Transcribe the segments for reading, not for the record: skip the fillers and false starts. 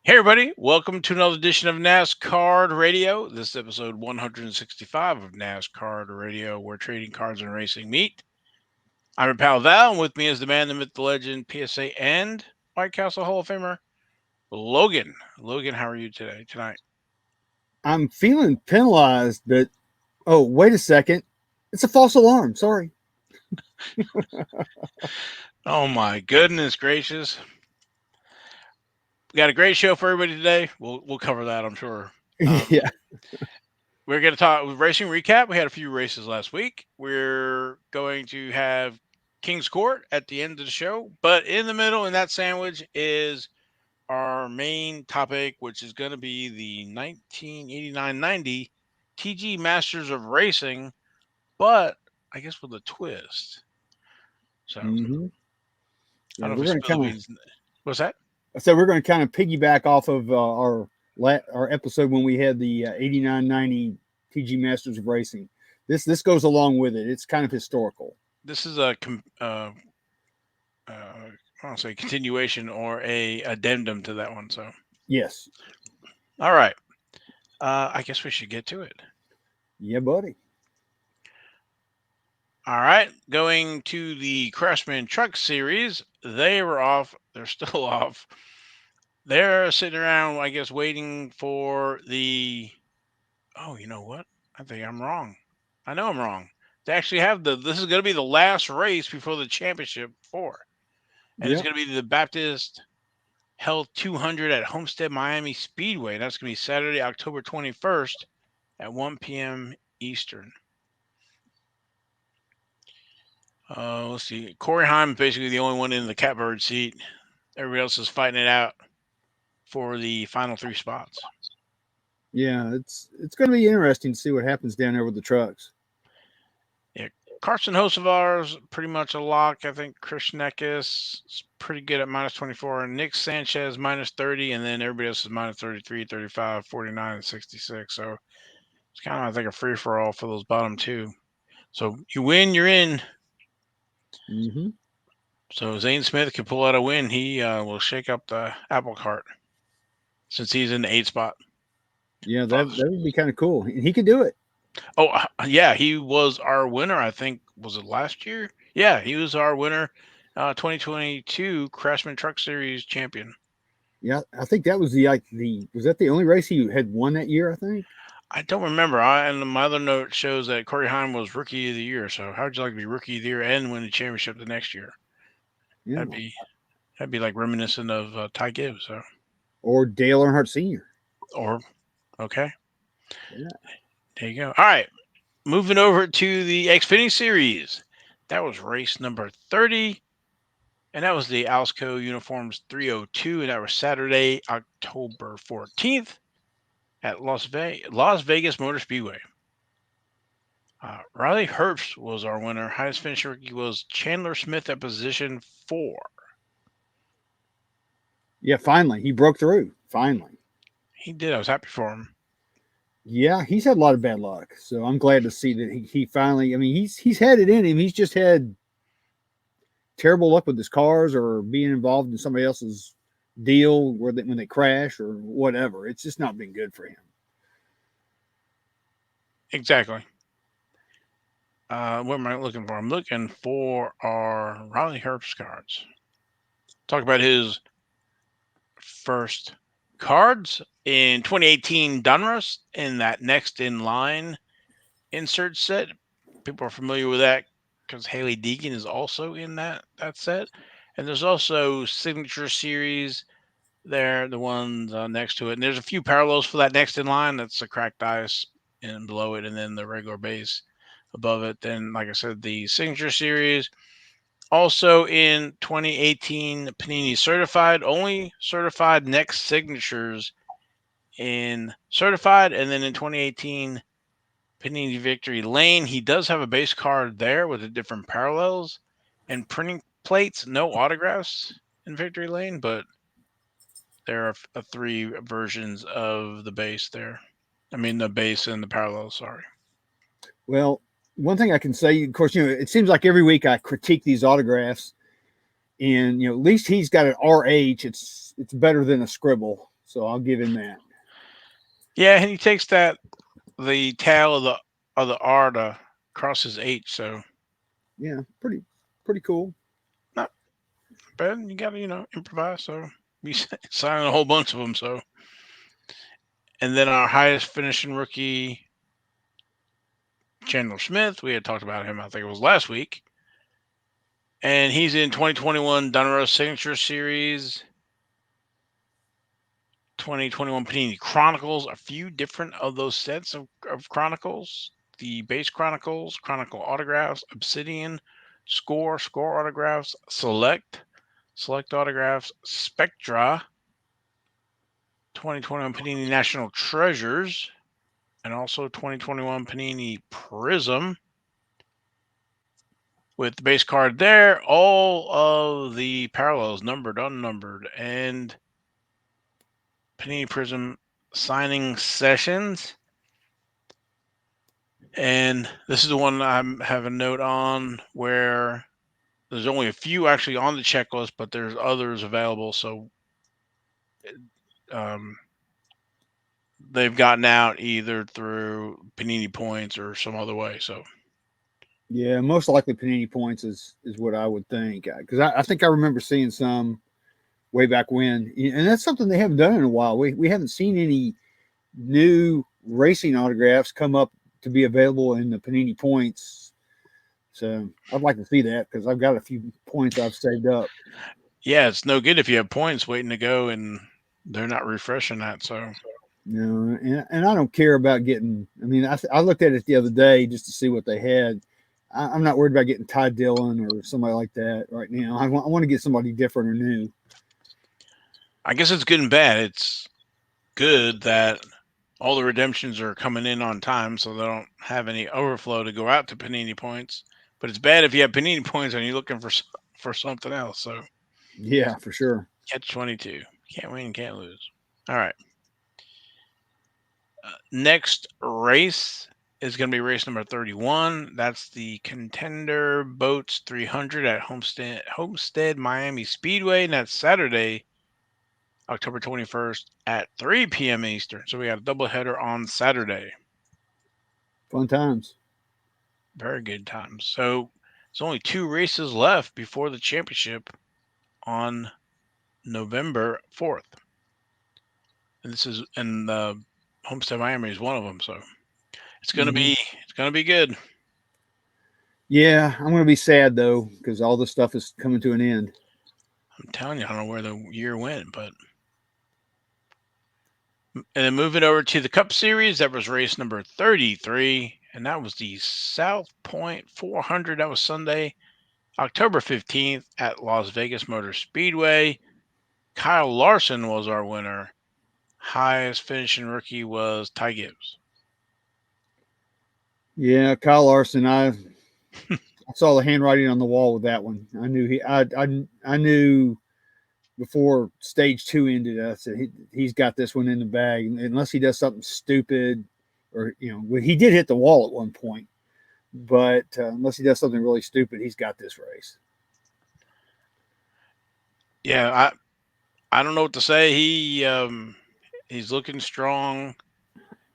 Hey, everybody, welcome to another edition of NasCard Radio. This is episode 165 of NasCard Radio, where trading cards and racing meet. I'm your pal Val, and with me is the man, the myth, the legend, PSA, and White Castle Hall of Famer, Logan. Logan, how are you tonight? I'm feeling penalized, but oh, wait a second. It's a false alarm. Sorry. Oh, my goodness gracious. We got a great show for everybody today. We'll cover that, I'm sure. Yeah. We're going to talk racing recap. We had a few races last week. We're going to have King's Court at the end of the show, but in the middle, in that sandwich, is our main topic, which is going to be the 1989-90 TG Masters of Racing, but I guess with a twist. So hmm I don't Yeah. know if We're we going to spill the kind of, beans. What's that? I said we're going to kind of piggyback off of our episode when we had the 89-90 TG Masters of Racing. This goes along with it. It's kind of historical. This is I don't say continuation or a addendum to that one. So Yes. all right, I guess we should get to it. Yeah, buddy. All right, going to the Craftsman Truck Series. They were off. They're still off. They're sitting around, I guess, waiting for the. Oh, you know what? I think I'm wrong. I know I'm wrong. They actually have the. This is going to be the last race before the championship four, and it's Yep. going to be the Baptist Health 200 at Homestead Miami Speedway. That's going to be Saturday, October 21st at 1 p.m. Eastern. Let's see. Corey Heim is basically the only one in the catbird seat. Everybody else is fighting it out for the final three spots. Yeah. It's going to be interesting to see what happens down there with the trucks. Yeah, Carson Hocevar's pretty much a lock. I think Chris Neckis is pretty good at minus 24. And Nick Sanchez minus 30. And then everybody else is minus 33, 35, 49, and 66. So it's kind of, I think, a free for all for those bottom two. So you win, you're in. hmm So Zane Smith could pull out a win. He will shake up the apple cart since he's in the eight spot. Yeah, that would be kind of cool. And he could do it. Oh, yeah, he was our winner. I think was it last year? Yeah, he was our winner, 2022 Craftsman Truck Series champion. Yeah, I think that was the was that the only race he had won that year? I think. I don't remember. And my other note shows that Corey Heim was Rookie of the Year. So how would you like to be Rookie of the Year and win the championship the next year? Yeah. That'd be that'd be like reminiscent of Ty Gibbs. So Or Dale Earnhardt Sr. or okay, Yeah. there you go. All right, moving over to the Xfinity Series. That was race number 30. And that was the Alsco Uniforms 302. And that was Saturday, October 14th at Las Vegas Motor Speedway. Riley Herbst was our winner. Highest finish rookie was Chandler Smith at position 4. Yeah, finally. He broke through. Finally. He did. I was happy for him. Yeah, he's had a lot of bad luck. So I'm glad to see that he finally, I mean, he's had it in him. He's just had terrible luck with his cars or being involved in somebody else's deal where when they crash or whatever. It's just not been good for him. Exactly. What am I looking for? I'm looking for our Riley Herbst cards. Talk about his first cards in 2018 Donruss in that next in line insert set. People are familiar with that because Haley Deegan is also in that set. And there's also Signature Series there, the ones next to it. And there's a few parallels for that next in line. That's the cracked ice and below it, and then the regular base above it. Then, like I said, the Signature Series. Also in 2018, Panini Certified, only certified next signatures in Certified. And then in 2018, Panini Victory Lane. He does have a base card there with the different parallels and printing plates. No autographs in Victory Lane, but there are three versions of the base there. I mean, the base and the parallels, sorry. Well, one thing I can say, of course, it seems like every week I critique these autographs, and at least he's got an RH. It's better than a scribble. So I'll give him that. Yeah, and he takes the tail of the R to cross his H, so Yeah, pretty cool. not bad. You got to improvise. So we signed a whole bunch of them. So and then our highest finishing rookie, Chandler Smith. We had talked about him. I think it was last week, and he's in 2021 Donruss Signature Series. 2021 Panini Chronicles, a few different of those sets of Chronicles. The base Chronicles, Chronicle autographs, Obsidian, Score autographs, Select autographs, Spectra, 2021 Panini National Treasures, and also 2021 Panini Prism. With the base card there, all of the parallels, numbered, unnumbered, and Panini Prism signing sessions. And this is the one I have a note on where there's only a few actually on the checklist, but there's others available. So um, they've gotten out either through Panini Points or some other way. So Yeah, most likely Panini points is what I would think, because I think I remember seeing some way back when, and that's something they haven't done in a while. We haven't seen any new racing autographs come up to be available in the Panini points. So I'd like to see that because I've got a few points I've saved up. yeah, it's no good if you have points waiting to go and they're not refreshing that. So You know, and I don't care about getting. I mean, I looked at it the other day just to see what they had. I'm not worried about getting Ty Dillon or somebody like that right now. I want to get somebody different or new. I guess it's good and bad. It's good that all the redemptions are coming in on time, so they don't have any overflow to go out to Panini Points. But it's bad if you have Panini Points and you're looking for something else. So Yeah, for sure. catch 22. Can't win, can't lose. All right. Next race is going to be race number 31. That's the Contender Boats 300 at Homestead Miami Speedway, and that's Saturday, October 21st at 3 p.m. Eastern. So we got a doubleheader on Saturday. Fun times. Very good times. So there's only 2 races left before the championship on November 4th. And this is and Homestead Miami is one of them. So it's gonna Mm-hmm. be good. Yeah, I'm going to be sad though because all this stuff is coming to an end. I'm telling you, I don't know where the year went, but and then moving over to the Cup Series, that was race number 33, and that was the South Point 400. That was Sunday, October 15th at Las Vegas Motor Speedway. Kyle Larson was our winner. Highest finishing rookie was Ty Gibbs. Yeah, Kyle Larson. I saw the handwriting on the wall with that one. I knew I knew before stage 2 ended. I said he's got this one in the bag unless he does something stupid, or he did hit the wall at one point, but unless he does something really stupid, he's got this race. Yeah, I don't know what to say. He's looking strong.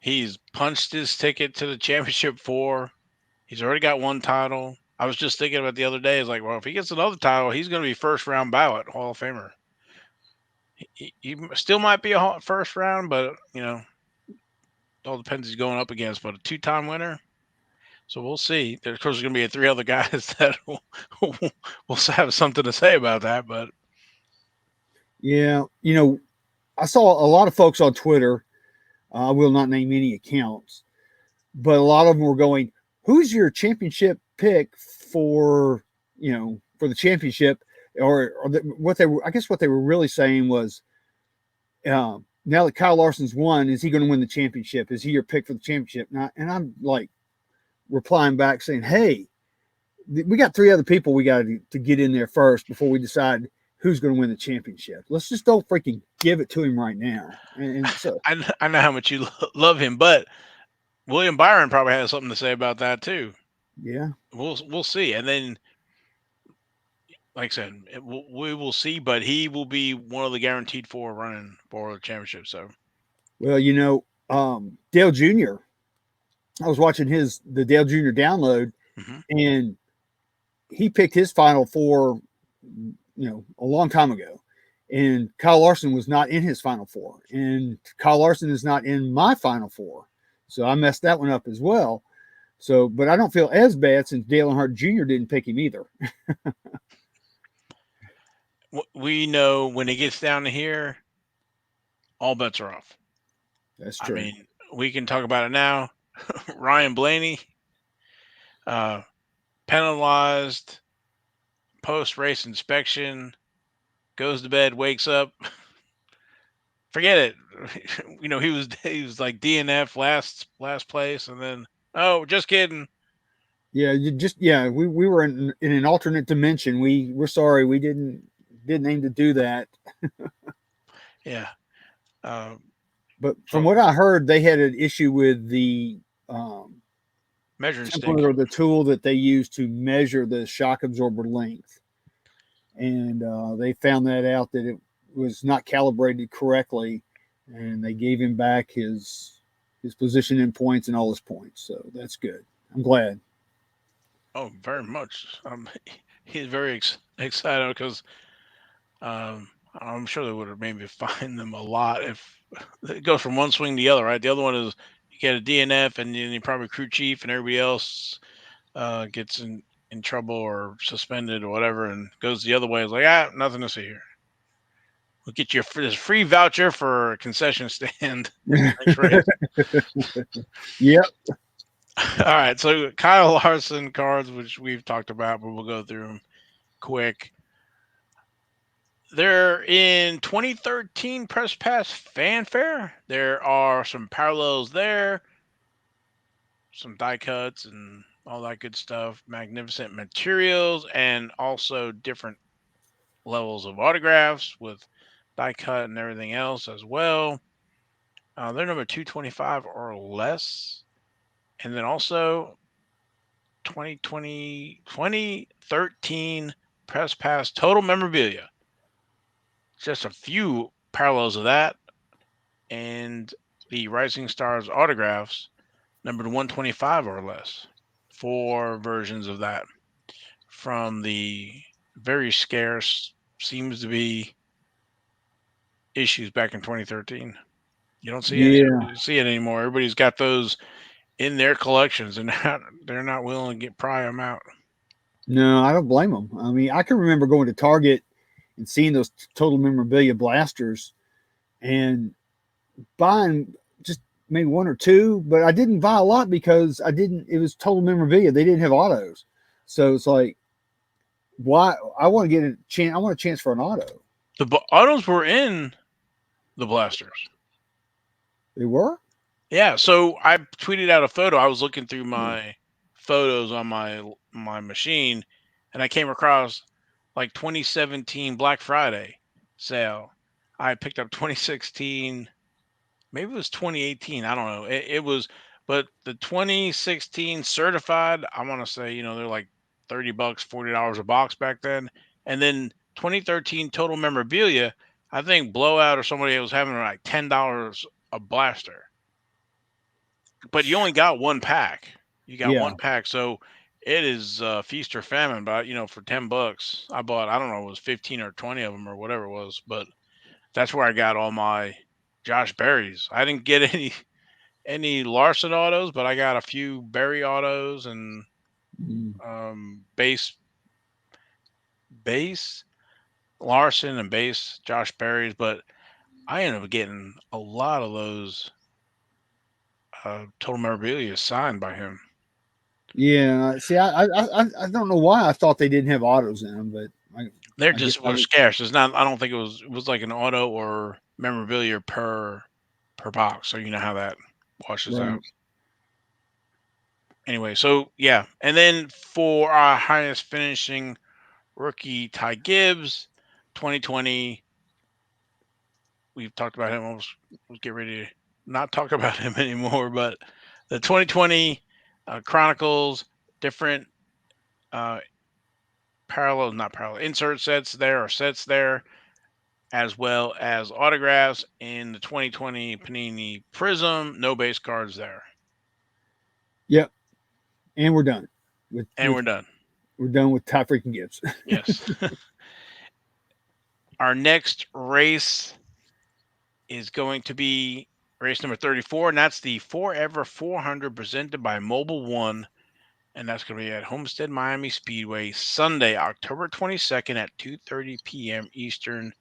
He's punched his ticket to the championship 4. He's already got one title. I was just thinking about the other day. It's like, well, if he gets another title, he's going to be first round ballot Hall of Famer. He still might be a first round, but all depends he's going up against. But a 2-time winner, so we'll see. Of course, there's going to be 3 other guys that will have something to say about that. But Yeah, I saw a lot of folks on Twitter. I will not name any accounts, but a lot of them were going, "Who's your championship pick for for the championship?" What they were, I guess, what they were really saying was, now that Kyle Larson's won, is he going to win the championship? Is he your pick for the championship? And I'm like replying back saying, "Hey, we got 3 other people we got to get in there first before we decide who's going to win the championship. Let's just don't freaking give it to him right now." And so I know how much you love him, but William Byron probably has something to say about that too. yeah, We'll see. And then like I said, we will see, but he will be one of the guaranteed four running for the championship. So, Well, Dale Jr. I was watching the Dale Jr. download, mhm. and he picked his final four, a long time ago. And Kyle Larson was not in his final four, and Kyle Larson is not in my final four. So I messed that one up as well. So, but I don't feel as bad since Dale Earnhardt Jr. didn't pick him either. We know when it gets down to here, all bets are off. That's I true. mean, we can talk about it now. Ryan Blaney, uh, penalized post race inspection, goes to bed, wakes up. Forget it. He was like DNF last place, and then oh, just kidding. Yeah, we were in an alternate dimension. We're sorry we didn't aim to do that. Yeah. Uh, But from so what I heard, they had an issue with the um, measuring stick. template or the tool that they use to measure the shock absorber length, and they found that out that it was not calibrated correctly, and they gave him back his position in points and all his points. So that's good. I'm glad. Oh, very much. He's very excited because I'm sure they would have maybe fined them a lot if it goes from one swing to the other, right? The other one is you get a DNF, and then you probably crew chief, and everybody else gets in trouble or suspended or whatever, and goes the other way. It's like, nothing to see here. We'll get you this free voucher for a concession stand next race. Yep. All right, so Kyle Larson cards, which we've talked about, but we'll go through them quick. They're in 2013 Press Pass Fanfare. There are some parallels there, some die cuts and all that good stuff, magnificent materials, and also different levels of autographs with die cut and everything else as well. They're number 225 or less. And then also 2013 Press Pass Total Memorabilia. Just a few parallels of that. And the Rising Stars autographs, numbered 125 or less. Four versions of that from the very scarce, seems to be issues back in 2013. You don't Yeah. see it anymore. Everybody's got those in their collections, and they're not willing to pry them out. No, I don't blame them. I mean, I can remember going to Target and seeing those total memorabilia blasters and buying just maybe one or two, but I didn't buy a lot because I didn't. It was total memorabilia. They didn't have autos, so it's like, why? I want to get a chance. I want a chance for an auto. The autos were in the blasters. They were. Yeah, so I tweeted out a photo. I was looking through Hmm. my photos on my machine, and I came across like 2017 Black Friday sale. I picked up 2016, maybe it was 2018. I don't know. It was, but the 2016 certified, I want to say, they're like $30, $40 a box back then. And then 2013 total memorabilia, I think Blowout or somebody was having like $10 a blaster, but you only got one pack. You got Yeah. one pack, so it is feast or famine. But for $10, I bought, I don't know, it was 15 or 20 of them or whatever it was. But that's where I got all my Josh Berries. I didn't get any Larson autos, but I got a few Berry autos and Mm. base Larson and base Josh Berries. But I ended up getting a lot of those total memorabilia signed by him. Yeah. See, I don't know why I thought they didn't have autos in them, but They're I guess just I were was scarce. It's not. I don't think it was like an auto or memorabilia per box. So you know how that washes out. right. Anyway, so yeah, and then for our highest finishing rookie, Ty Gibbs, 2020. We've talked about him. We'll get ready to not talk about him anymore. But the 2020 Chronicles, different uh, insert sets there or sets there, as well as autographs in the 2020 Panini Prism. No base cards there. Yep. And we're done. And we're done. We're done with Ty freaking Gibbs. Yes. Our next race is going to be race number 34, and that's the Forever 400 presented by Mobile One. And that's going to be at Homestead Miami Speedway, Sunday, October 22nd at 2:30 p.m. Eastern.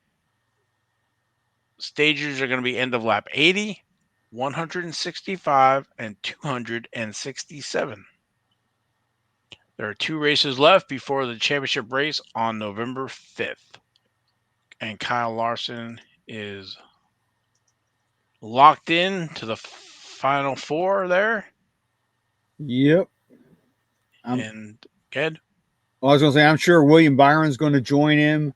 Stages are going to be end of lap 80, 165, and 267. There are 2 races left before the championship race on November 5th. And Kyle Larson is locked in to the final 4 there. Yep. And good. I was going to say, I'm sure William Byron's going to join him.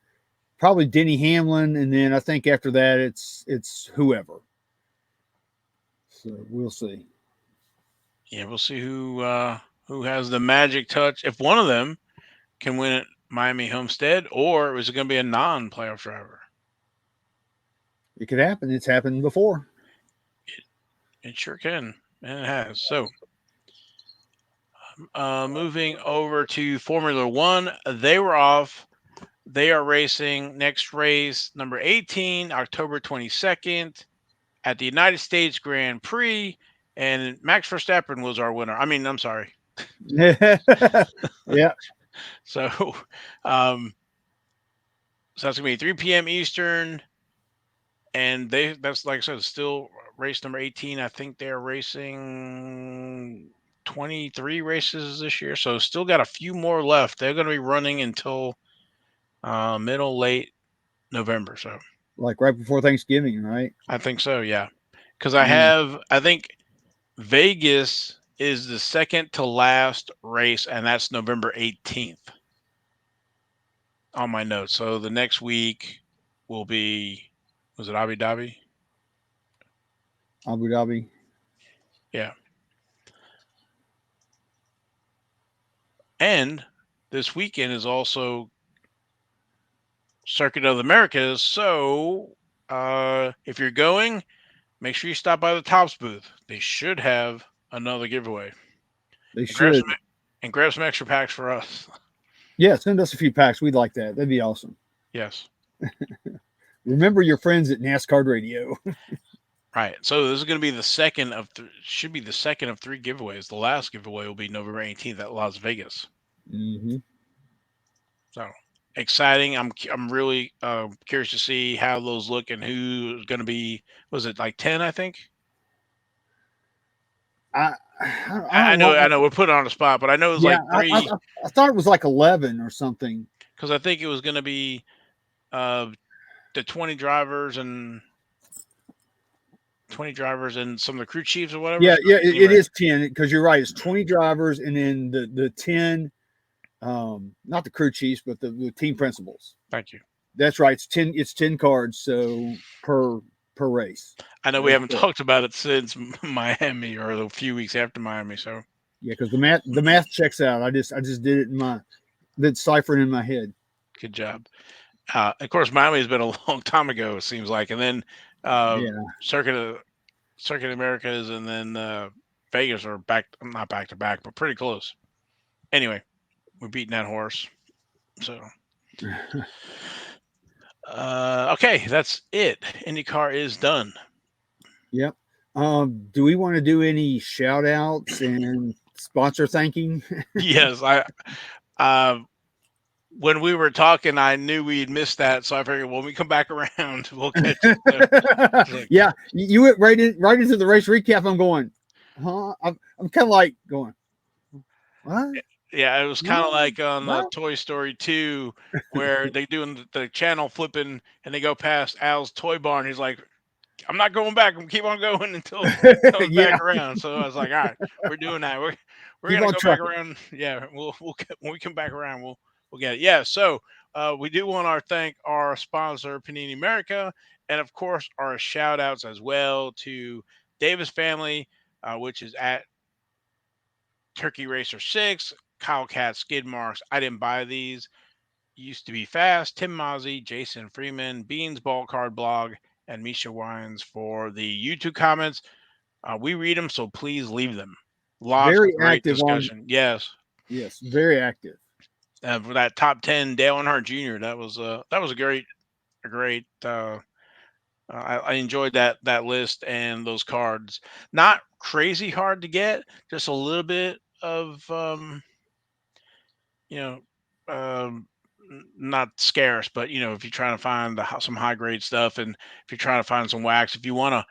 Probably Denny Hamlin, and then I think after that it's whoever. So we'll see. Yeah, we'll see who has the magic touch. If one of them can win at Miami Homestead, or is it going to be a non-playoff driver? It could happen. It's happened before. It sure can, and it has. So, moving over to Formula One, they were off. They are racing next race, number 18, October 22nd, at the United States Grand Prix, and Max Verstappen was our winner. I mean, I'm sorry. Yeah. So, so that's gonna be 3 p.m. Eastern, and that's like I said, still race number 18. I think they're racing 23 races this year, so still got a few more left. They're gonna be running until middle late November. So Like right before Thanksgiving, right? I think so, yeah. Because Yeah. I think Vegas is the second to last race, and that's November 18th on my notes. So the next week will be, was it Abu Dhabi? Abu Dhabi. Yeah. And this weekend is also Circuit of the Americas. So if you're going, make sure you stop by the Tops booth. They should have another giveaway. They And grab should. some extra packs for us. Yeah, send us a few packs. We'd like that. That'd be awesome. Yes. Remember your friends at NasCard Radio. Right. So this is going to be the second of should be the second of 3 giveaways. The last giveaway will be November 18th at Las Vegas. Mm-hmm. So exciting. I'm really curious to see how those look and who's going to be. Was it like 10? I think. I I don't know. know we're put on the spot, but I know it was Yeah, like 3 I thought it was like 11 or something. because I think it was going to be the 20 drivers and some of the crew chiefs or whatever. Yeah, So yeah, anyway, it is 10 because you're right. It's 20 drivers and then the 10, not the crew chiefs, but the team principals. Thank you. That's right. It's 10 cards, so per race. I know we haven't talked about it since Miami or a few weeks after Miami. So yeah, because the math checks out. I just did it ciphering in my head. good job. Of course, Miami has been a long time ago. It seems like, and then Yeah, Circuit Americas, and then Vegas are not back to back, but pretty close. Anyway, we're beating that horse. So, okay, that's it. IndyCar is done. yep. Do we want to do any shout outs and sponsor thanking? Yes, when we were talking, I knew we'd missed that, so I figured when we come back around, we'll catch it. Like, yeah, you went right into the race recap. I'm going, huh? I'm kind of like going, what? yeah, it was kind of like on What? Toy Story 2, where they doing the channel flipping, and they go past Al's toy barn. He's like, "I'm not going back. I'm keep on going until it comes Yeah, back around." So I was like, "All right, we're doing that. We're keep gonna on go back trucking. around. Yeah, we'll get, when we come back around, we'll get it." Yeah. So we do want to thank our sponsor, Panini America, and of course our shout outs as well to Davis Family, which is at Turkey Racer 6, Kyle Cat Skid Marks. I didn't buy these. Used to Be Fast, Tim Mozzie, Jason Freeman, Beans Ball Card Blog, and Misha Wines for the YouTube comments. We read them, so please leave them. Lots of Very great active on. discussion. Yes. Yes, very active. For that top 10, Dale Earnhardt Jr. That was a great. I enjoyed that list and those cards. Not crazy hard to get, just a little bit of you know, not scarce, but if you're trying to find some high grade stuff, and if you're trying to find some wax, if you want to,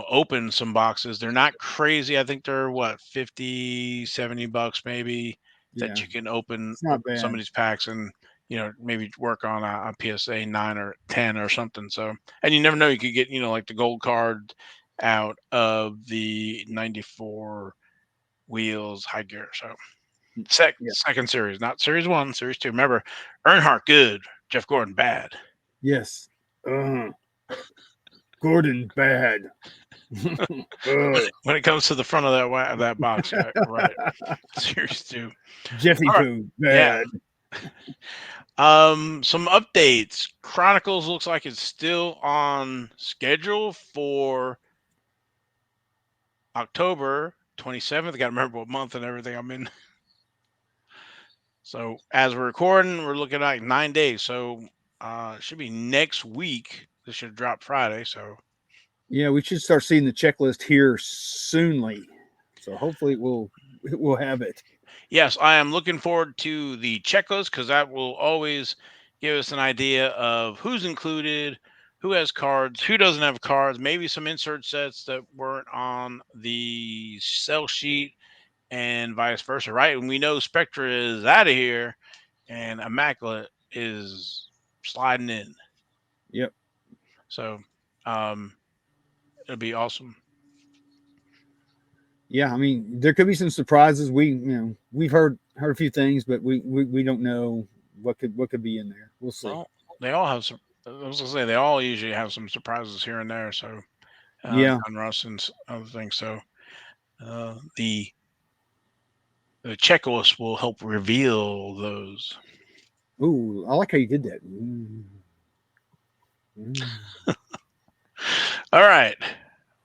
open some boxes, they're not crazy. I think they're what, 50, $70 maybe, that Yeah, you can open it's not some of bad. these packs and maybe work on a PSA 9 or 10 or something. So, and you never know, you could get like the gold card out of the 94 wheels high gear. So Yeah. second series, not series one, series two. Remember, Earnhardt good, Jeff Gordon bad. Yes. Uh, Gordon bad. When it comes to the front of that box, yeah, right. Series two. Jeffy All right, Poo yeah. bad. Some updates. Chronicles looks like it's still on schedule for October 27th. I got to remember what month and everything I'm in. So as we're recording, we're looking at like 9 days. So it should be next week. This should drop Friday. So Yeah, we should start seeing the checklist here soonly. So hopefully we'll have it. yes, I am looking forward to the checklist because that will always give us an idea of who's included, who has cards, who doesn't have cards, maybe some insert sets that weren't on the sell sheet, and vice versa, right? And we know Spectra is out of here and Immaculate is sliding in. Yep. So um, it'll be awesome. Yeah, I mean there could be some surprises. We've heard a few things, but we don't know what could be in there. We'll see. Well, they all have some. I was gonna say they all usually have some surprises here and there. So Yeah. Donruss and other things. So the checklist will help reveal those. Ooh, I like how you did that. Mm. All right,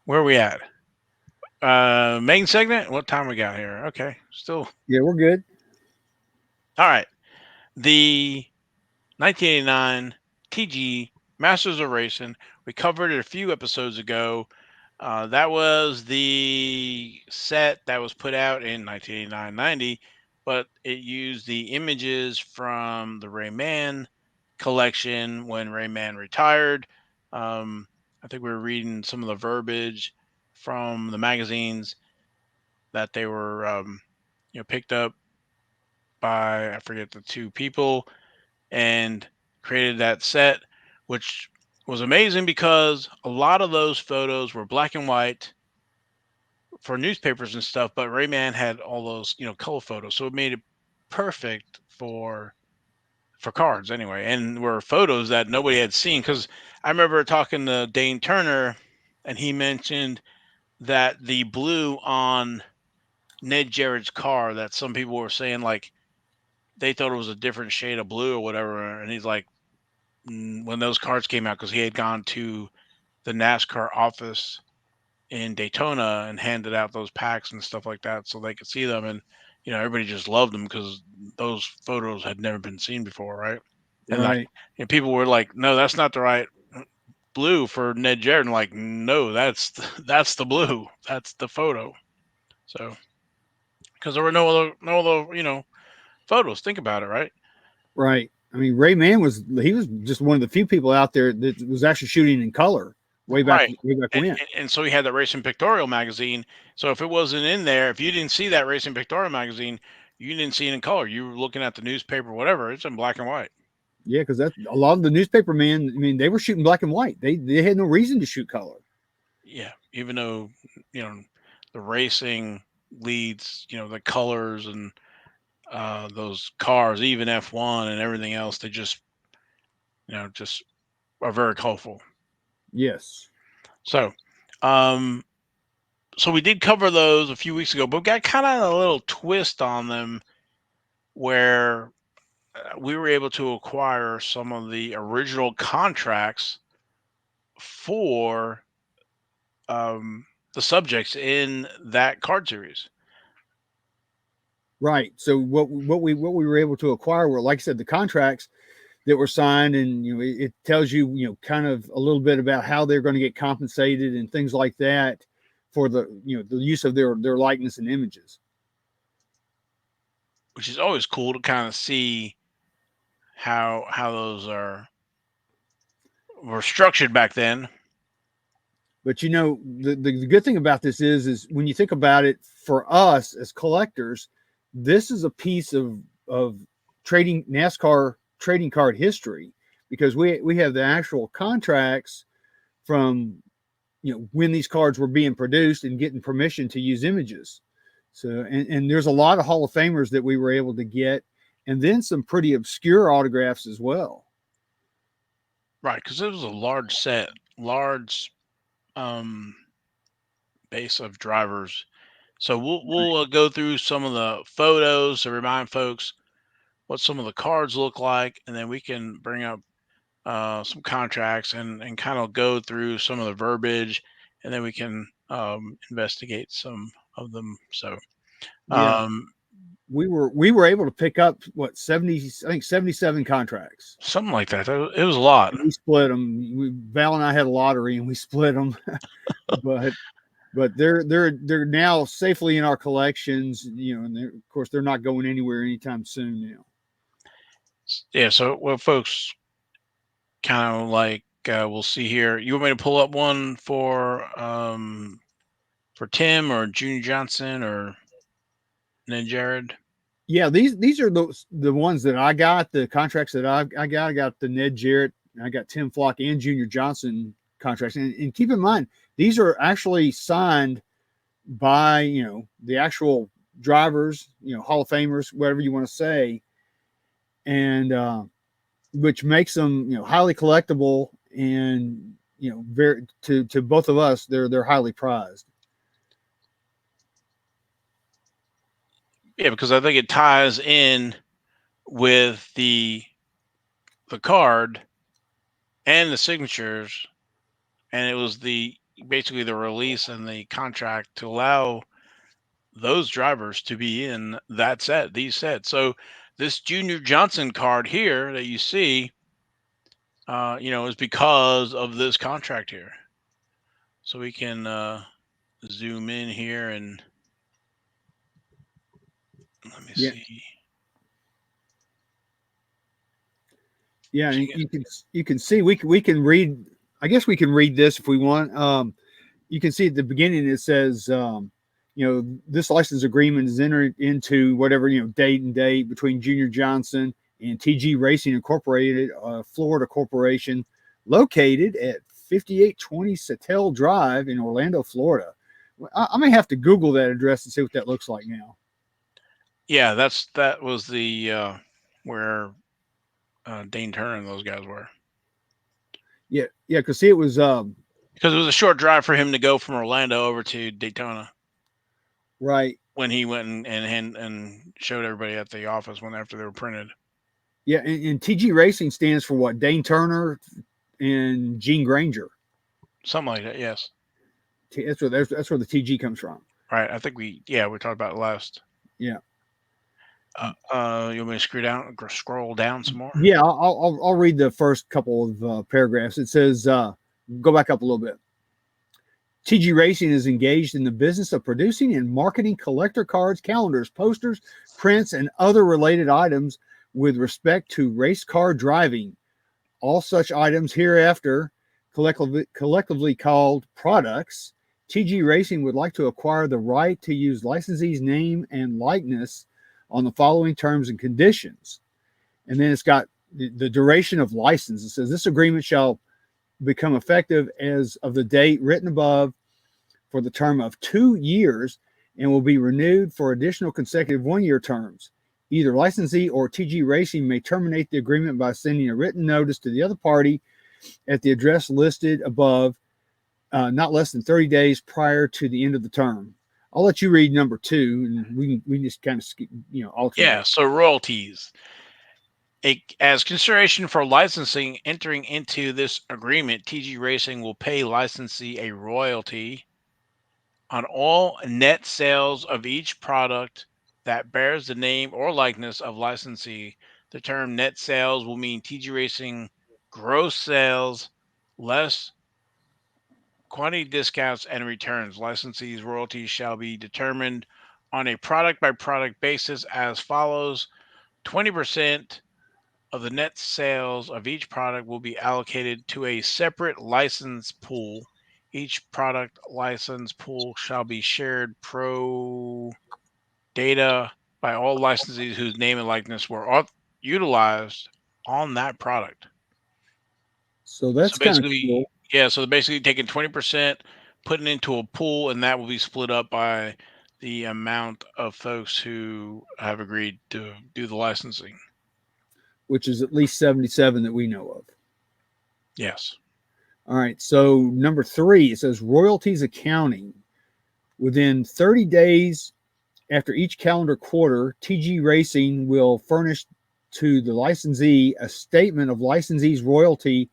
where are we at? Main segment. What time we got here? Okay, still Yeah, we're good. all right. The 1989 TG Masters of Racing. We covered it a few episodes ago. That was the set that was put out in 1989-90, but it used the images from the Rayman collection when Rayman retired. I think we were reading some of the verbiage from the magazines that they were, picked up by, I forget the two people, and created that set, which was amazing because a lot of those photos were black and white for newspapers and stuff, but Rayman had all those, color photos. So it made it perfect for cards anyway. And were photos that nobody had seen. Cause I remember talking to Dane Turner and he mentioned that the blue on Ned Jarrett's car, that some people were saying like they thought it was a different shade of blue or whatever. And he's like, when those cards came out, because he had gone to the NASCAR office in Daytona and handed out those packs and stuff like that so they could see them. And, everybody just loved them because those photos had never been seen before, right? And like, Right. and people were like, no, that's not the right blue for Ned Jarrett. And like, no, that's the blue. That's the photo. So, because there were no other, photos. Think about it, right? Right. I mean, Ray Man was just one of the few people out there that was actually shooting in color Right. way back And, when. and so he had that Racing Pictorial magazine. So if it wasn't in there, if you didn't see that Racing Pictorial magazine, you didn't see it in color. You were looking at the newspaper, whatever. It's in black and white. Yeah, because that a lot of the newspaper men. I mean, they were shooting black and white. They had no reason to shoot color. Yeah. Even though, you know, the racing leads, the colors and those cars, even F1 and everything else, they just are very colorful. Yes. So, um, so we did cover those a few weeks ago, but we got kind of a little twist on them where we were able to acquire some of the original contracts for the subjects in that card series. Right. So what we were able to acquire were, like I said, the contracts that were signed, and it tells you kind of a little bit about how they're going to get compensated and things like that for the the use of their likeness and images. Which is always cool to kind of see how those were structured back then. But the good thing about this is when you think about it, for us as collectors, this is a piece of trading NASCAR trading card history, because we have the actual contracts from when these cards were being produced and getting permission to use images. So and there's a lot of Hall of Famers that we were able to get, and then some pretty obscure autographs as well. Right, because it was a large set, large base of drivers. So we'll go through some of the photos to remind folks what some of the cards look like, and then we can bring up some contracts and kind of go through some of the verbiage, and then we can investigate some of them. So Yeah, we were able to pick up 77 contracts. something like that. It was a lot. And we split them. Val and I had a lottery, and we split them. but they're now safely in our collections. And of course they're not going anywhere anytime soon now. Yeah. So what folks kind of like, we'll see here. You want me to pull up one for Tim or Junior Johnson or Ned Jared? Yeah, these are the ones that I got, the contracts that I got. I got the Ned Jarrett, I got Tim Flock and Junior Johnson contracts. And keep in mind, these are actually signed by, the actual drivers, Hall of Famers, whatever you want to say. And which makes them, highly collectible, and, very to both of us, they're highly prized. Yeah, because I think it ties in with the card and the signatures, and it was basically the release and the contract to allow those drivers to be in these sets. So this Junior Johnson card here that you see, is because of this contract here. So we can zoom in here and let me see. Yeah, and you can see we can read. I guess we can read this if we want. You can see at the beginning it says, this license agreement is entered into whatever date and date between Junior Johnson and TG Racing Incorporated, Florida Corporation, located at 5820 Satell Drive in Orlando, Florida. I may have to Google that address and see what that looks like now. Yeah, that was the where Dane Turner and those guys were. Yeah, because see, it was because it was a short drive for him to go from Orlando over to Daytona. Right. When he went and showed everybody at the office after they were printed. Yeah, and TG Racing stands for what? Dane Turner and Gene Granger. Something like that, yes. That's where the TG comes from. Right. I think we talked about it last. Yeah. You want me to scroll down some more? Yeah, I'll read the first couple of paragraphs. It says, go back up a little bit. TG Racing is engaged in the business of producing and marketing collector cards, calendars, posters, prints, and other related items with respect to race car driving. All such items hereafter collectively called products. TG Racing would like to acquire the right to use licensee's name and likeness on the following terms and conditions. And then it's got the duration of license. It says this agreement shall become effective as of the date written above for the term of 2 years and will be renewed for additional consecutive 1-year terms. Either licensee or TG Racing may terminate the agreement by sending a written notice to the other party at the address listed above, not less than 30 days prior to the end of the term. I'll let you read number 2, and we can just kind of alternate. Yeah. So royalties. As consideration for licensing, entering into this agreement, TG Racing will pay licensee a royalty on all net sales of each product that bears the name or likeness of licensee. The term net sales will mean TG Racing gross sales less quantity discounts and returns. Licensee's royalties shall be determined on a product by product basis as follows: 20% of the net sales of each product will be allocated to a separate license pool. Each product license pool shall be shared pro data by all licensees whose name and likeness were utilized on that product. So So that's kind of basically, cool. yeah, so they're basically taking 20%, putting it into a pool, and that will be split up by the amount of folks who have agreed to do the licensing. Which is at least 77 that we know of. Yes. All right. So number 3, it says royalties accounting. Within 30 days after each calendar quarter, TG Racing will furnish to the licensee a statement of licensee's royalty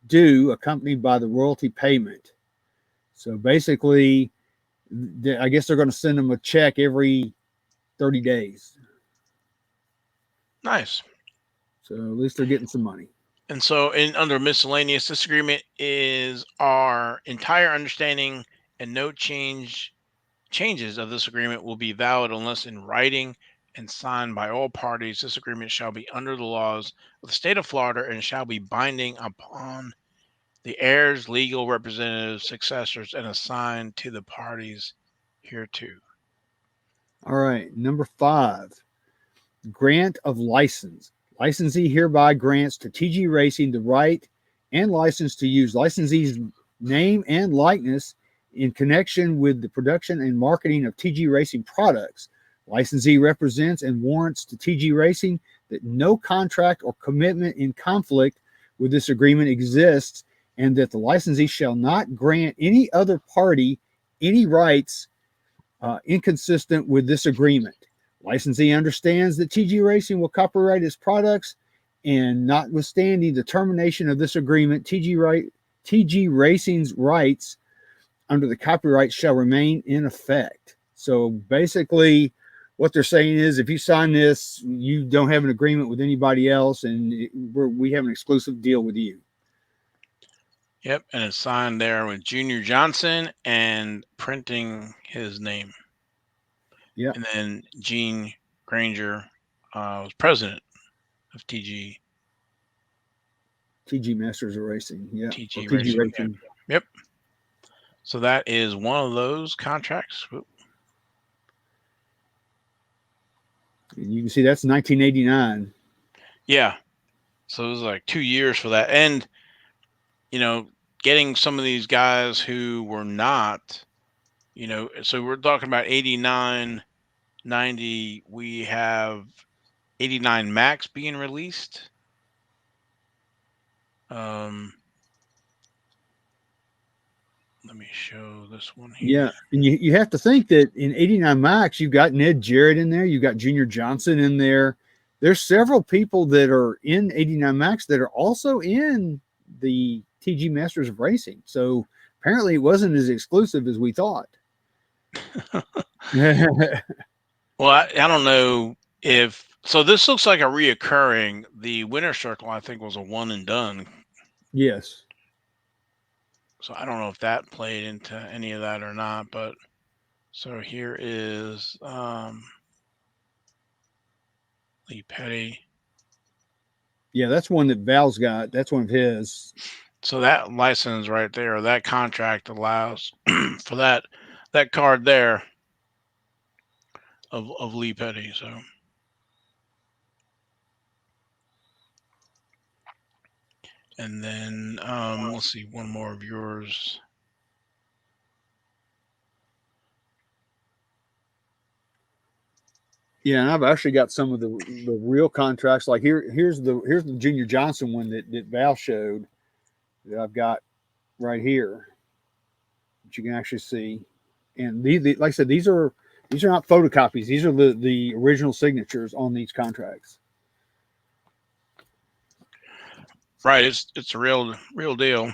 due, accompanied by the royalty payment. So basically, I guess they're going to send them a check every 30 days. Nice. So at least they're getting some money. And so, in under miscellaneous, this agreement is our entire understanding, and no changes of this agreement will be valid unless in writing and signed by all parties. This agreement shall be under the laws of the state of Florida and shall be binding upon the heirs, legal representatives, successors, and assigned to the parties hereto. All right. Number 5, grant of license. Licensee hereby grants to TG Racing the right and license to use licensee's name and likeness in connection with the production and marketing of TG Racing products. Licensee represents and warrants to TG Racing that no contract or commitment in conflict with this agreement exists, and that the licensee shall not grant any other party any rights inconsistent with this agreement. Licensee understands that TG Racing will copyright its products, and notwithstanding the termination of this agreement, TG Racing's rights under the copyright shall remain in effect. So basically, what they're saying is, if you sign this, you don't have an agreement with anybody else, and we have an exclusive deal with you. Yep, and it's signed there with Junior Johnson and printing his name. Yeah. And then Gene Granger was president of TG Masters of Racing. Yeah. TG TG Racing. Racing. Yep. So that is one of those contracts. You can see that's 1989. Yeah. So it was like 2 years for that. And, getting some of these guys who were not, so we're talking about 89, 90. We have 89 Max being released. Let me show this one here. Yeah, and you have to think that in 89 Max, you've got Ned Jarrett in there, you've got Junior Johnson in there. There's several people that are in 89 Max that are also in the TG Masters of Racing. So apparently it wasn't as exclusive as we thought. Well, I don't know if so. This looks like a reoccurring. The Winner Circle, I think, was a one and done. Yes. So I don't know if that played into any of that or not. But so here is Lee Petty. Yeah, that's one that Val's got. That's one of his. So that license right there, that contract allows for that card there of Lee Petty. So. And then let's see, one more of yours. Yeah, and I've actually got some of the real contracts. Like here's the Junior Johnson one that Val showed that I've got right here that you can actually see. And these, like I said, these are not photocopies. These are the original signatures on these contracts. Right. It's a real deal.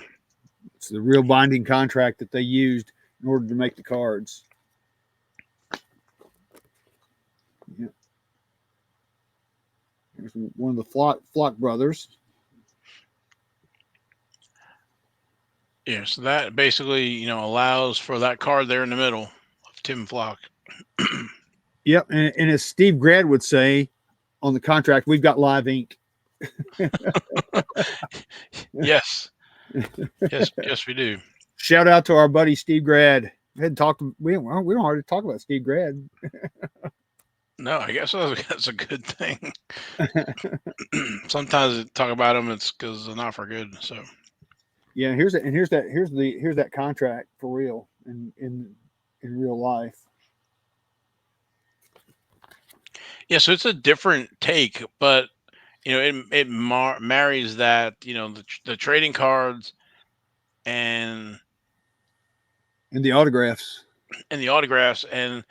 It's the real binding contract that they used in order to make the cards. Yeah. There's one of the Flock brothers. Yeah. So that basically, allows for that card there in the middle of Tim Flock. Yep, and as Steve Grad would say on the contract, we've got live ink. Yes. Yes. Yes, we do. Shout out to our buddy Steve Grad. We hadn't talked. We don't already talk about Steve Grad. No, I guess that's a good thing. Sometimes talk about them, it's because they're not for good. So Yeah, here's that contract for real in real life. yeah, so it's a different take, but it marries that the trading cards and And the autographs. the autographs, and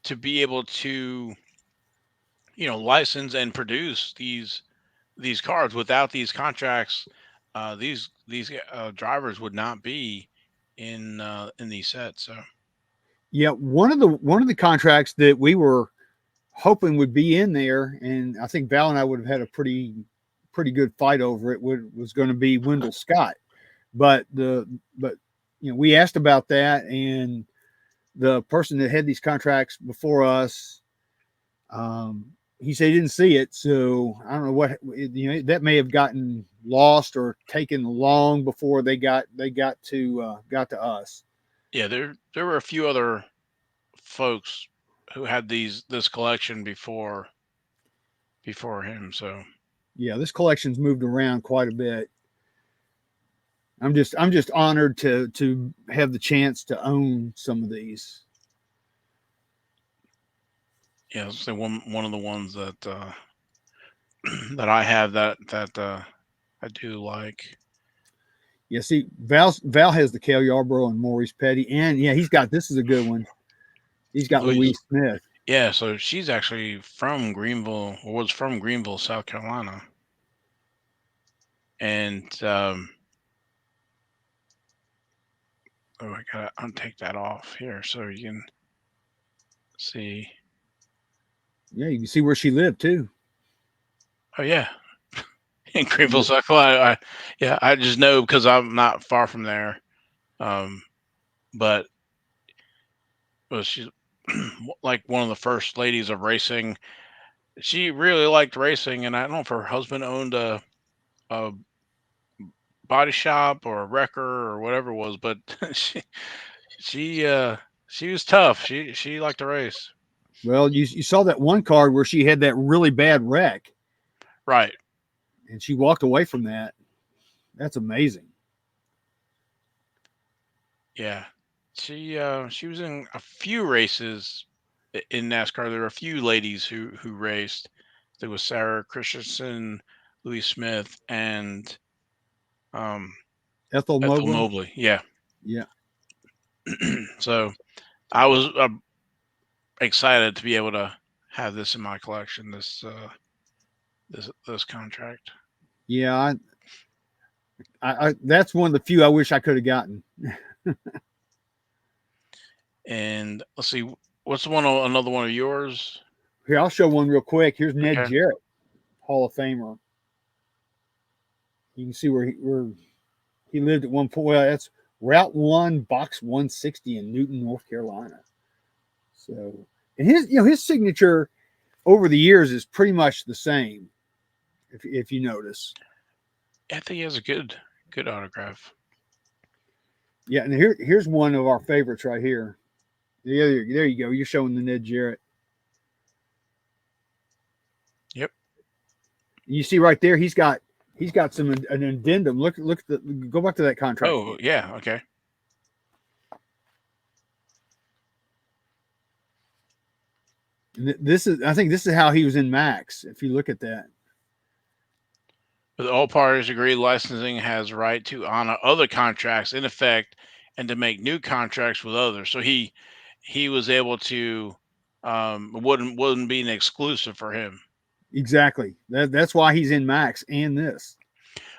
to be able to license and produce these cards without these contracts, these drivers would not be in these sets. So Yeah, one of the contracts that we were hoping would be in there, and I think Val and I would have had a pretty good fight over it. Was going to be Wendell Scott, but we asked about that, and the person that had these contracts before us, he said he didn't see it. So I don't know that may have gotten lost or taken long before they got to us. yeah, there were a few other folks who had this collection before him. So Yeah, this collection's moved around quite a bit. I'm just honored to have the chance to own some of these. yeah, let's say one of the ones that that I have that I do like. Yeah, see, Val has the Cale Yarborough and Maurice Petty, and yeah, he's got this is a good one. He's got Louise, Louise Smith. yeah, so she's actually from Greenville, or was from Greenville, South Carolina, and oh, I gotta untake that off here so you can see. Yeah, you can see where she lived too. Oh yeah, in Greenville, South Carolina. Yeah, I just know because I'm not far from there. Um, but she's like one of the first ladies of racing. She really liked racing, and I don't know if her husband owned a body shop or a wrecker or whatever it was, but she uh she was tough. She liked to race. Well, you saw that one card where she had that really bad wreck, Right. and she walked away from that. That's amazing. Yeah. She was in a few races in NASCAR. There were a few ladies who raced. There was Sarah Christensen, Louis Smith, and um Ethel Ethel Mobley. Mobley. Yeah. Yeah. So I was excited to be able to have this in my collection. This contract. Yeah, I that's one of the few I wish I could have gotten. And let's see, what's another one of yours? Here, I'll show one real quick. Here's Ned Okay. Jarrett, Hall of Famer. You can see where he lived at one point. Well, that's Route 1, Box 160 in Newton, North Carolina. So, and his signature over the years is pretty much the same, if you notice. I think he has a good autograph. Yeah, and here's one of our favorites right here. Yeah, there you go. You're showing the Ned Jarrett. Yep. You see right there, he's got some an addendum. Look at go back to that contract. Oh yeah. Okay. I think this is how he was in Max. If you look at that. But all parties agree licensing has right to honor other contracts in effect and to make new contracts with others. So he was able to wouldn't be an exclusive for him. Exactly. That's why he's in Max and this.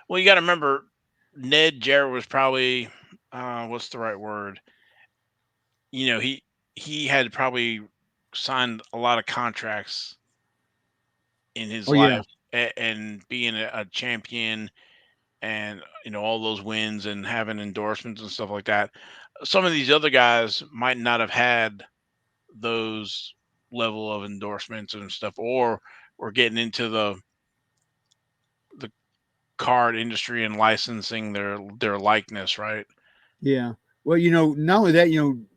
Well, you got to remember, Ned Jarrett was probably, what's the right word? He had probably signed a lot of contracts in his Oh yeah, life, and being a champion, and all those wins and having endorsements and stuff like that. Some of these other guys might not have had those level of endorsements and stuff, or we're getting into the card industry and licensing their likeness, right? yeah. Well, not only that,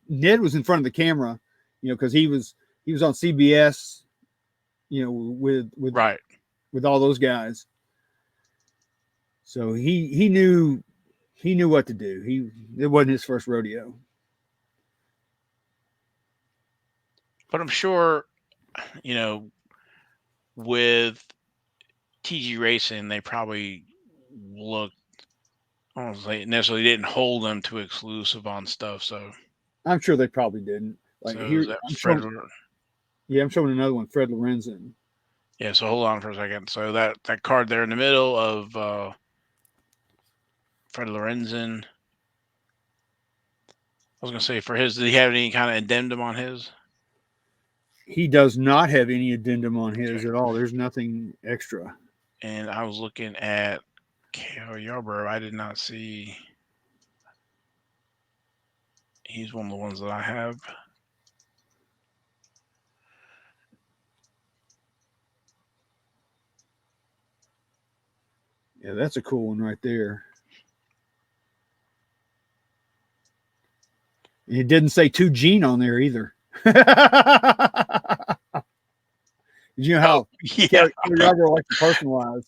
Ned was in front of the camera, because he was on CBS, Right. with all those guys. So he knew what to do. It wasn't his first rodeo. But I'm sure, you know, with TG Racing, they probably looked, I don't say necessarily didn't hold them to exclusive on stuff. I'm sure they probably didn't. Like So is here, that I'm Fred? showing. Yeah, I'm showing another one, Fred Lorenzen. Yeah. So hold on for a second. So that card there in the middle of Fred Lorenzen. I was gonna say, for his, did he have any kind of addendum on his? He does not have any addendum on his Okay. at all. There's nothing extra. And I was looking at KO Yarber. I did not see. He's one of the ones that I have. Yeah, that's a cool one right there. And it didn't say 2 Gene on there either. You know Oh, how yeah. Yarber likes to personalize.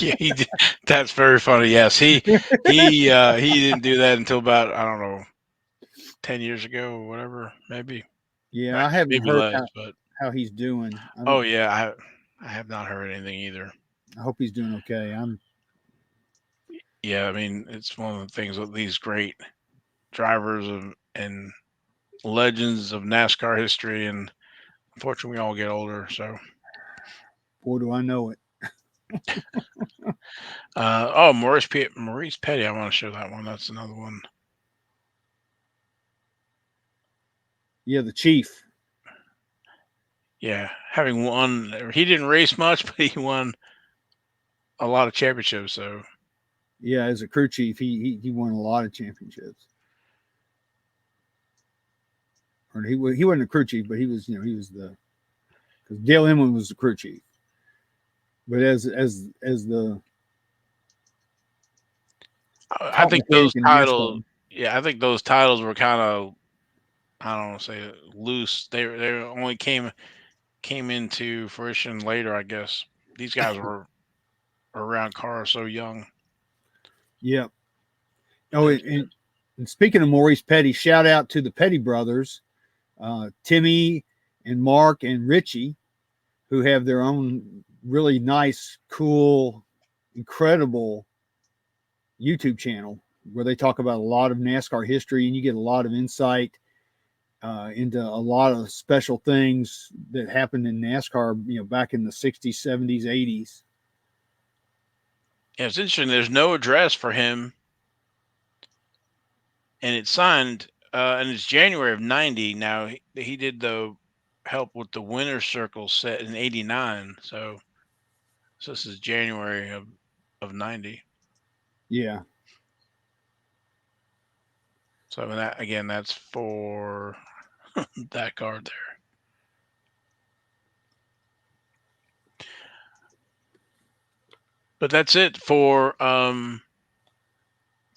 Yeah, he did. That's very funny. Yes, he didn't do that until about, I don't know, 10 years ago or whatever, maybe. Yeah, I haven't Maybe heard less, but how he's doing. I oh don't. yeah, I have not heard anything either. I hope he's doing okay. Yeah, I mean, it's one of the things with these great drivers and legends of NASCAR history, and unfortunately, we all get older. So, Boy, do I know it. oh, Maurice Petty, I want to show that one. That's another one. Yeah, the Chief. Yeah, having won, he didn't race much, but he won a lot of championships. So, Yeah, as a crew chief, he won a lot of championships. Or he wasn't a crew chief, but he was the because Dale Emlin was the crew chief. But as the I top think those mechanic in titles, NASCAR. yeah, I think those titles were kind of, I don't want to say loose. They only came into fruition later, I guess. These guys were around cars so young. Yeah. Oh, They, and speaking of Maurice Petty, shout out to the Petty brothers, Timmy and Mark and Richie, who have their own really nice, cool, incredible YouTube channel where they talk about a lot of NASCAR history, and you get a lot of insight into a lot of special things that happened in NASCAR, back in the 60s, 70s, 80s. yeah, it's interesting. There's no address for him, and it's signed, and it's January of '90. Now he did the help with the winner's circle set in '89. So this is January of '90. Yeah. So I mean, that again, that's for that card there. But that's it for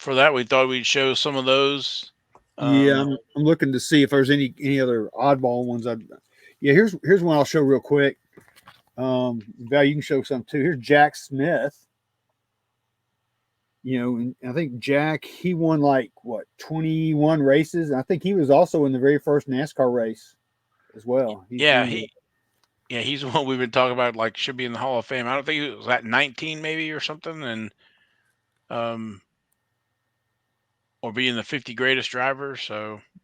that. We thought we'd show some of those. Yeah, Um, I'm looking to see if there's any other oddball ones. Yeah, here's one I'll show real quick. Val, you can show some too. Here's Jack Smith. And I think Jack, he won like what 21 races. And I think he was also in the very first NASCAR race as well. He's yeah, one of the, he's the one we've been talking about. Like, should be in the Hall of Fame. I don't think he was at 19 maybe or something, and um, or being the 50 greatest drivers.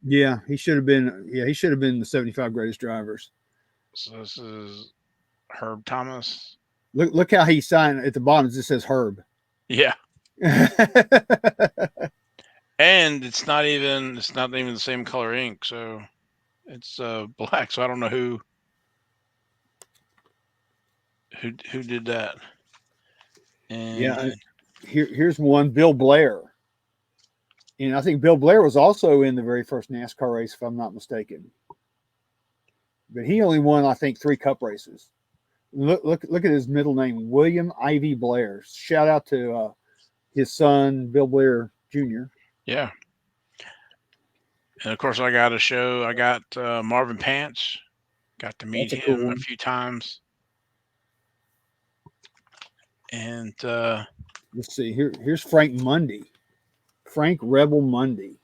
yeah, he should have been. Yeah, he should have been the 75 greatest drivers. So this is Herb Thomas. Look how he signed at the bottom. It just says Herb. Yeah, and it's not even the same color ink, so it's black. So I don't know who did that. And Yeah, here's one, Bill Blair. And I think Bill Blair was also in the very first NASCAR race, if I'm not mistaken. But he only won, I think, 3 Cup races. Look at his middle name, William Ivy Blair. Shout out to his son, Bill Blair Jr. yeah, and of course I got a show. I got Marvin Pants. Got to meet That's a cool him a one. few times, and Let's see. Here's Frank Mundy. Frank Rebel Mundy.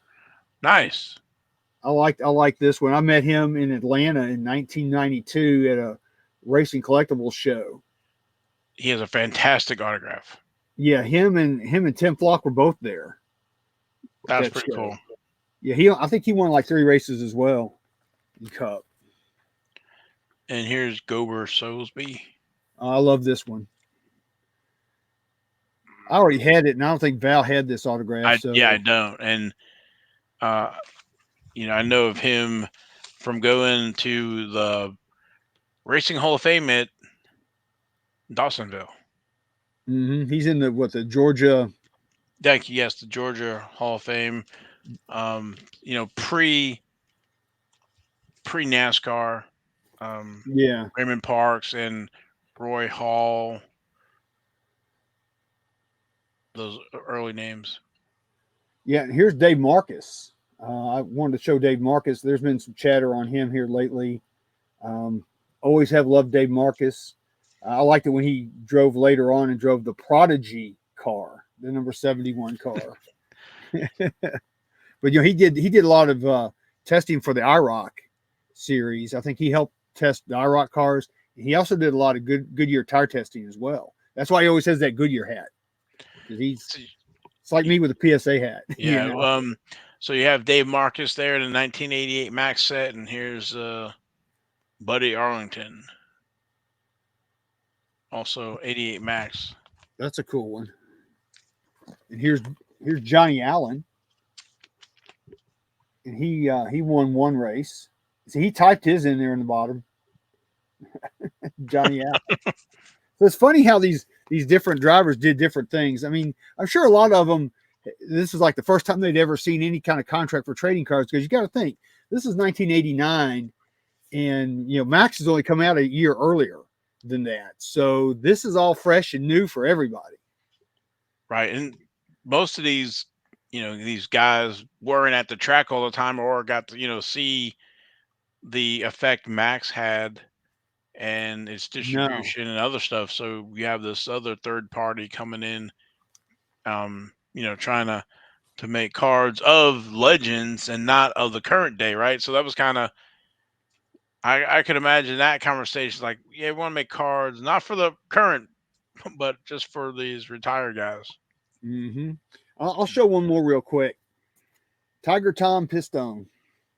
nice. I like this one. I met him in Atlanta in 1992 at a racing collectibles show. He has a fantastic autograph. Yeah, him and Tim Flock were both there at That's that pretty show. cool. Yeah, I think he won like 3 races as well in Cup. And here's Gober Soulsby. I love this one. I already had it, and I don't think Val had this autograph. So I don't, and uh, I know of him from going to the Racing Hall of Fame at Dawsonville. he's in the Georgia. Thank you. Yes, the Georgia Hall of Fame. Pre NASCAR. Yeah, Raymond Parks and Roy Hall. Those early names. yeah. And here's Dave Marcus. I wanted to show Dave Marcus. There's been some chatter on him here lately. Um, always have loved Dave Marcus. I liked it when he drove later on and drove the Prodigy car, the number 71 car. But he did a lot of testing for the IROC series. I think he helped test the IROC cars. He also did a lot of Goodyear tire testing as well. That's why he always has that Goodyear hat, because it's like me with a PSA hat. Yeah. So you have Dave Marcus there in the 1988 Max set, and here's Buddy Arlington, also 88 Max. That's a cool one. And here's Johnny Allen, and he won 1 race. See, he typed his in there in the bottom. Johnny Allen. So it's funny how these different drivers did different things. I mean, I'm sure a lot of them. This is like the first time they'd ever seen any kind of contract for trading cards, because you got to think this is 1989, and Max has only come out a year earlier than that. So this is all fresh and new for everybody. Right, and most of these guys weren't at the track all the time, or got to see the effect Max had and its No. distribution and other stuff. So we have this other third party coming in, trying to make cards of legends and not of the current day, right? So that was kind of I could imagine that conversation, like, yeah, we want to make cards not for the current, but just for these retired guys. Mm-hmm. I'll show one more real quick. Tiger Tom Pistone.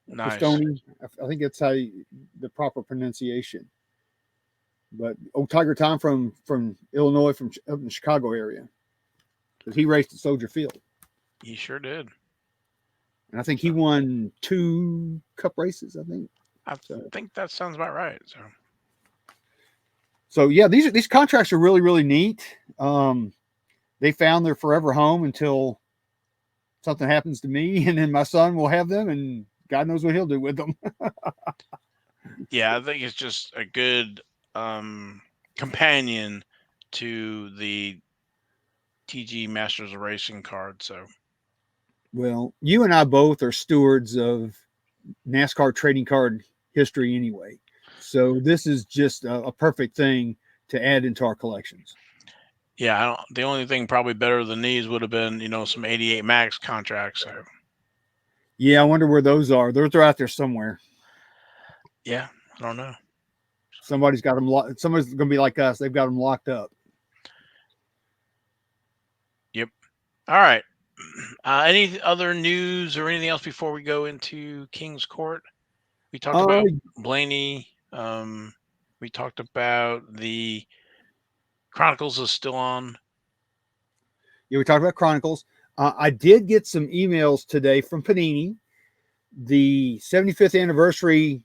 Nice. Pistone. I think that's the proper pronunciation. But Tiger Tom from Illinois, from up in the Chicago area, because he raced at Soldier Field, He sure did. and I think he won 2 Cup races. I think. I think that sounds about right. So yeah, these contracts are really, really neat. They found their forever home until something happens to me, and then my son will have them, and God knows what he'll do with them. Yeah, I think it's just a good companion to the TG Masters of Racing card. So Well, you and I both are stewards of NASCAR trading card history anyway. So this is just a perfect thing to add into our collections. yeah, the only thing probably better than these would have been some 88 Max contracts. So Yeah, I wonder where those are. They're out there somewhere. yeah, I don't know. Somebody's got them. Somebody's going to be like us. They've got them locked up. Yep. All right. Any other news or anything else before we go into King's Court? We talked about Blaney. We talked about the Chronicles is still on. Yeah, we talked about Chronicles. I did get some emails today from Panini. The 75th anniversary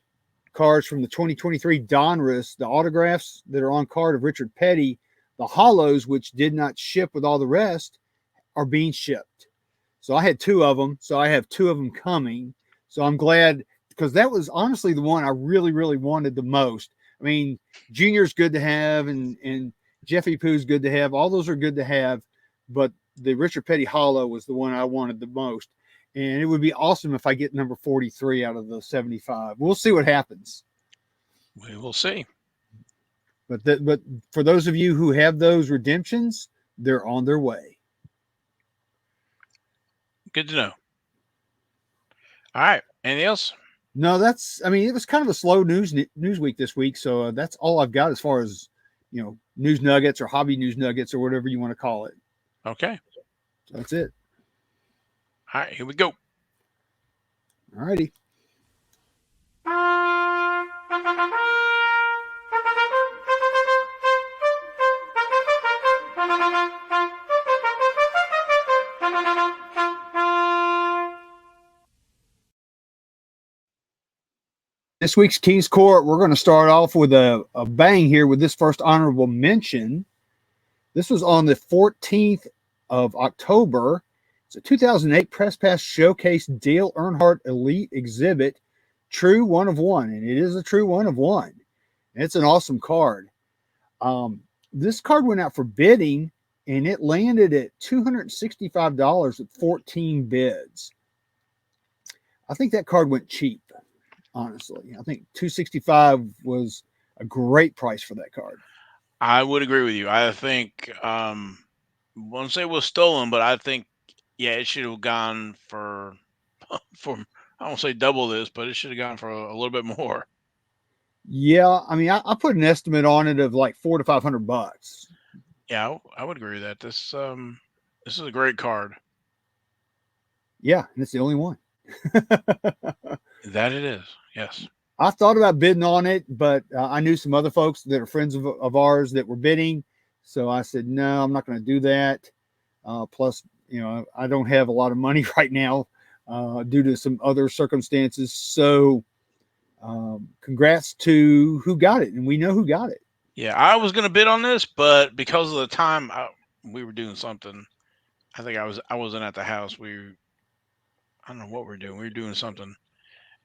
cards from the 2023 Donruss, the autographs that are on card of Richard Petty, the hollows, which did not ship with all the rest, are being shipped. So I had 2 of them. So I have 2 of them coming. So I'm glad, because that was honestly the one I really, really wanted the most. I mean, Junior's good to have, and Jeffy Pooh's good to have. All those are good to have, but the Richard Petty hollow was the one I wanted the most. And it would be awesome if I get number 43 out of the 75. We'll see what happens. We will see. But for those of you who have those redemptions, they're on their way. Good to know. All right. Anything else? No, I mean, it was kind of a slow news week this week. So that's all I've got as far as, news nuggets or hobby news nuggets or whatever you want to call it. Okay. So that's it. All right. Here we go. All righty. This week's King's Court, we're going to start off with a bang here with this first honorable mention. This was on the 14th of October. It's a 2008 Press Pass Showcase Dale Earnhardt Elite Exhibit, true 1 of 1, and it is a true 1 of 1. And it's an awesome card. This card went out for bidding, and it landed at $265 with 14 bids. I think that card went cheap. Honestly, I think $265 was a great price for that card. I would agree with you. I think I won't say it was stolen, but I think it should have gone for I won't say double this, but it should have gone for a little bit more. Yeah, I mean, I put an estimate on it of like $400 to $500. Yeah, I would agree with that. This is a great card. Yeah, and it's the only one. That it is. Yes. I thought about bidding on it, but I knew some other folks that are friends of ours that were bidding. So I said, no, I'm not going to do that. Plus, I don't have a lot of money right now due to some other circumstances. So congrats to who got it. And we know who got it. Yeah, I was going to bid on this, but because of the time we were doing something, I think I wasn't at the house. I don't know what we were doing. We were doing something.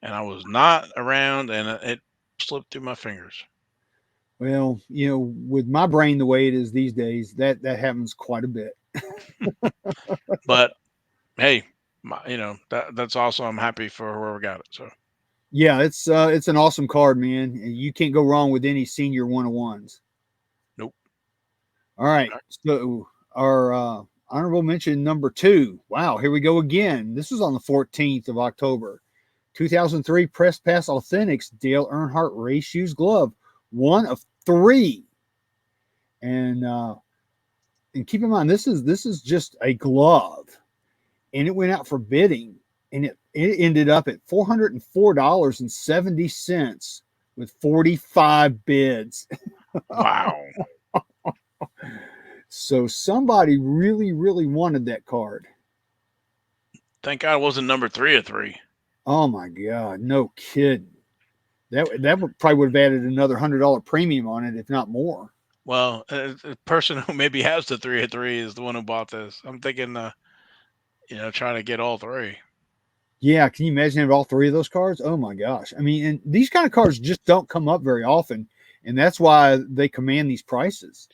And I was not around, and it slipped through my fingers. Well, with my brain the way it is these days, that happens quite a bit. But hey, that's also, I'm happy for whoever got it. So yeah, it's an awesome card, man. You can't go wrong with any senior 101s. Nope. All right, so our honorable mention number 2. Wow, here we go again. This was on the 14th of October. 2003 Press Pass Authentics Dale Earnhardt Race Shoes Glove, 1 of 3. And keep in mind, this is just a glove, and it went out for bidding, and it ended up at $404.70 with 45 bids. Wow. So somebody really, really wanted that card. Thank God it wasn't number 3 of 3. Oh my God, no kidding. That probably would have added another $100 premium on it, if not more. Well, the person who maybe has the 3 of 3 is the one who bought this. I'm thinking, trying to get all 3. Yeah, can you imagine having all 3 of those cards? Oh my gosh. I mean, and these kind of cards just don't come up very often, and that's why they command these prices.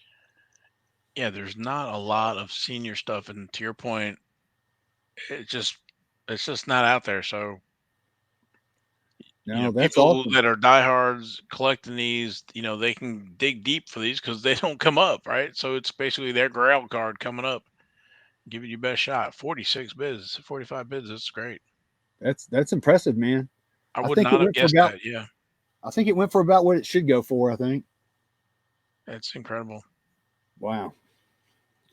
Yeah, there's not a lot of senior stuff, and to your point, it's just not out there. So No, that's people awesome. that are diehards collecting these, they can dig deep for these because they don't come up, right? So it's basically their grail card coming up. Give it your best shot. 46 bids, 45 bids. That's great. That's impressive, man. I would think not it have went for guessed about, that. Yeah, I think it went for about what it should go for, I think. that's incredible. Wow.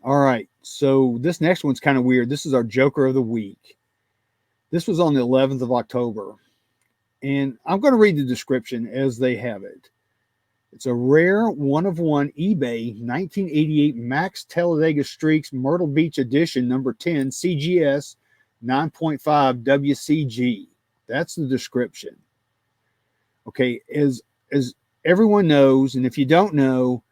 All right. So this next one's kind of weird. This is our Joker of the Week. This was on the 11th of October. And I'm going to read the description as they have it. It's a rare one-of-one eBay 1988 Max Talladega Streaks Myrtle Beach Edition number 10 CGS 9.5 WCG. That's the description. Okay, as everyone knows, and if you don't know,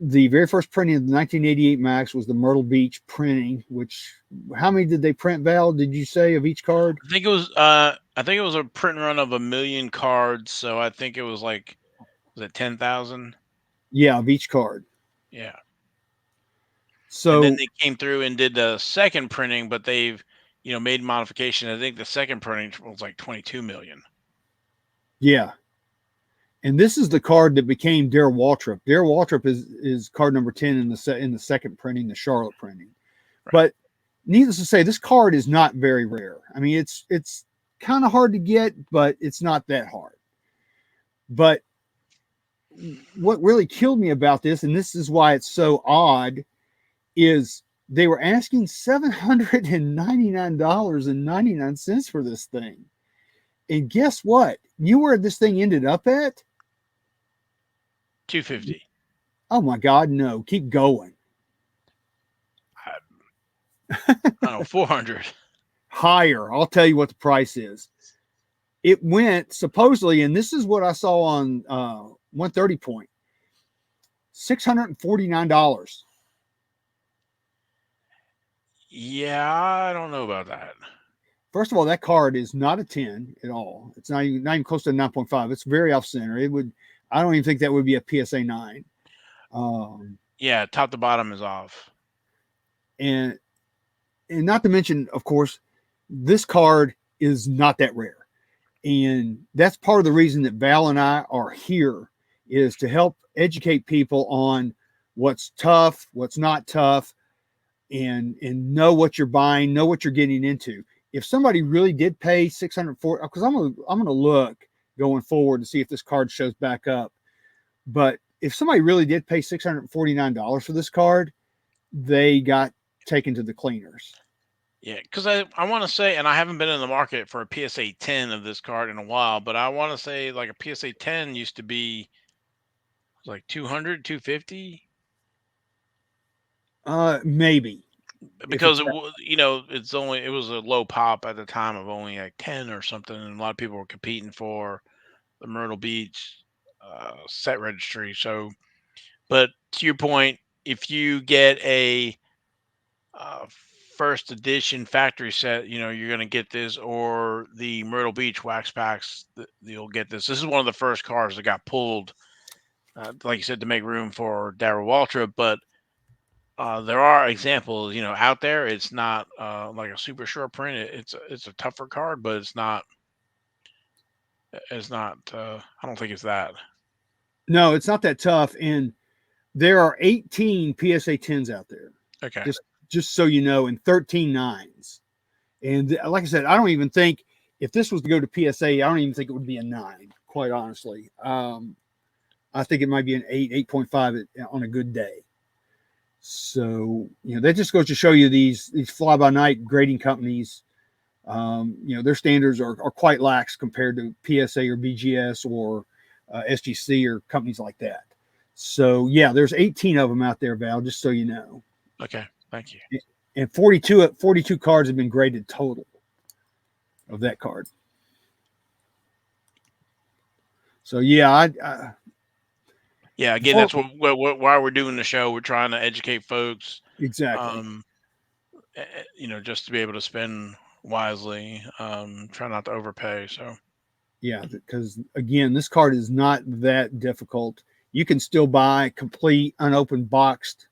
the very first printing of the 1988 Max was the Myrtle Beach printing. Which, how many did they print, Val? Did you say of each card? I think it was a print run of 1,000,000 cards. So I think it was like, was it 10,000? Yeah, of each card. Yeah. And then So they came through and did the second printing, but they've, made modification. I think the second printing was like 22 million. yeah, and this is the card that became Darrell Waltrip. Darrell Waltrip is card number 10 in the second printing, the Charlotte printing. Right. But needless to say, this card is not very rare. I mean, it's kind of hard to get, but it's not that hard. But what really killed me about this, and this is why it's so odd, is they were asking $799.99 for this thing. And guess what? You know where this thing ended up at? 250. Oh my God, no. Keep going. I don't know, 400. Higher. I'll tell you what the price is. It went supposedly, and this is what I saw on 130 Point, $649. Yeah, I don't know about that. First of all, that card is not a 10 at all. It's not even close to a 9.5. It's very off center. I don't even think that would be a PSA 9. Yeah, top to bottom is off. And not to mention, of course, this card is not that rare. And that's part of the reason that Val and I are here, is to help educate people on what's tough, what's not tough, and know what you're buying, know what you're getting into. If somebody really did pay $640, because I'm gonna look going forward to see if this card shows back up. But if somebody really did pay $649 for this card, they got taken to the cleaners. Yeah, because I want to say, and I haven't been in the market for a PSA 10 of this card in a while, but I want to say like a PSA 10 used to be like 200, 250. Maybe. Because it was a low pop at the time of only like 10 or something, and a lot of people were competing for the Myrtle Beach set registry. So, but to your point, if you get a uh, first edition factory set, you're going to get this, or the Myrtle Beach wax packs, you'll get this. This is one of the first cars that got pulled, like you said, to make room for Darrell Waltrip. But there are examples, out there. It's not like a super short print. It's a tougher card, but it's not. It's not. I don't think it's that. No, it's not that tough. And there are 18 PSA 10s out there. Okay. Just so you know, and 13 9s. And like I said, I don't even think, if this was to go to PSA, I don't even think it would be a 9, quite honestly. I think it might be an 8, 8.5 on a good day. So, that just goes to show you these fly-by-night grading companies, their standards are quite lax compared to PSA or BGS or SGC or companies like that. So, yeah, there's 18 of them out there, Val, just so you know. Okay, thank you. And 42 cards have been graded total of that card. So, yeah, yeah, again, that's why we're doing the show. We're trying to educate folks. Exactly. Just to be able to spend wisely, try not to overpay. So, yeah, because again, this card is not that difficult. You can still buy complete unopened boxed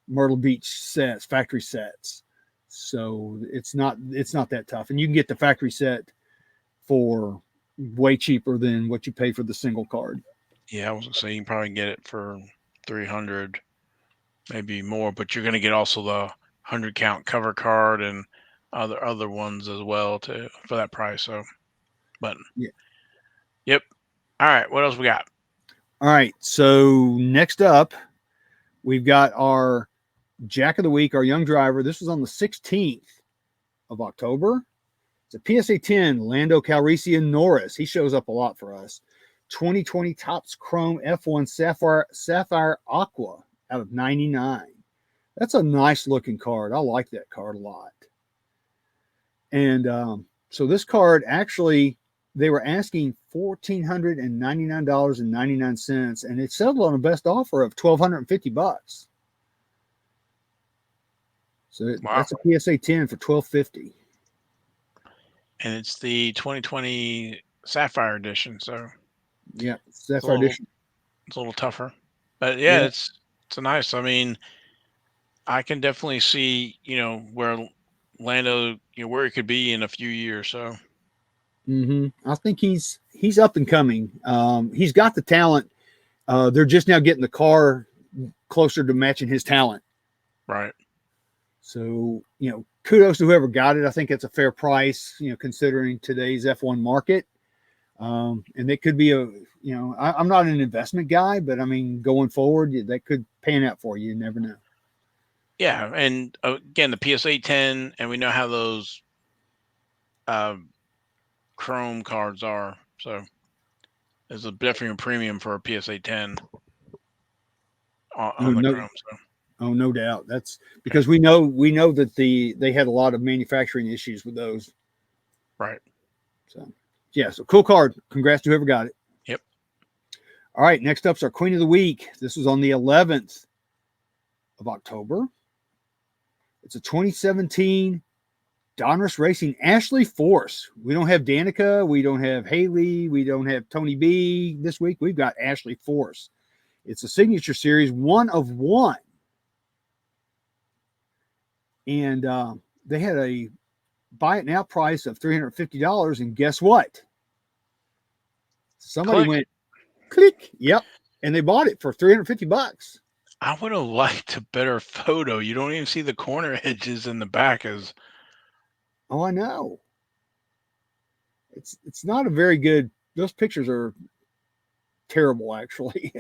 Myrtle Beach sets, factory sets. So it's not that tough. And you can get the factory set for way cheaper than what you pay for the single card. Yeah, I was gonna say you can probably get it for 300, maybe more, but you're gonna get also the 100 count cover card and other ones as well for that price. So, but yeah. Yep. All right, what else we got? All right, so next up, we've got our Jack of the Week, our young driver. This was on the 16th of October. It's a PSA 10, Lando Calrissian Norris. He shows up a lot for us. 2020 Topps Chrome F1 Sapphire Aqua out of 99. That's a nice looking card. I like that card a lot. And so this card actually, they were asking $1,499.99, and it settled on a best offer of $1,250. So Wow. that's a PSA 10 for $1,250. And it's the 2020 Sapphire Edition, so Yeah, it's a Sapphire little Edition. it's a little tougher. But yeah, Yeah. it's a nice. I mean, I can definitely see, where Lando, where he could be in a few years. So I think he's up and coming. He's got the talent. They're just now getting the car closer to matching his talent. right. So, kudos to whoever got it. I think it's a fair price, considering today's F1 market. And it could be I'm not an investment guy, but I mean, going forward, that could pan out for you. You never know. Yeah, and again, the PSA 10, and we know how those uh, Chrome cards are. So there's a definitely a premium for a PSA 10 Oh, on the no, Chrome. So oh, no doubt. That's yeah, because we know that they had a lot of manufacturing issues with those. right. So, yeah, so cool card. Congrats to whoever got it. Yep. All right, next up's our Queen of the Week. This was on the 11th of October. It's a 2017 Donruss Racing Ashley Force. We don't have Danica. We don't have Haley. We don't have Tony B this week. We've got Ashley Force. It's a signature series, 1 of 1. And they had a buy it now price of $350. And guess what? Somebody Click. went click. Yep. And they bought it for $350. I would have liked a better photo. You don't even see the corner edges in the back. As Oh, I know. It's not a very good. Those pictures are terrible, actually.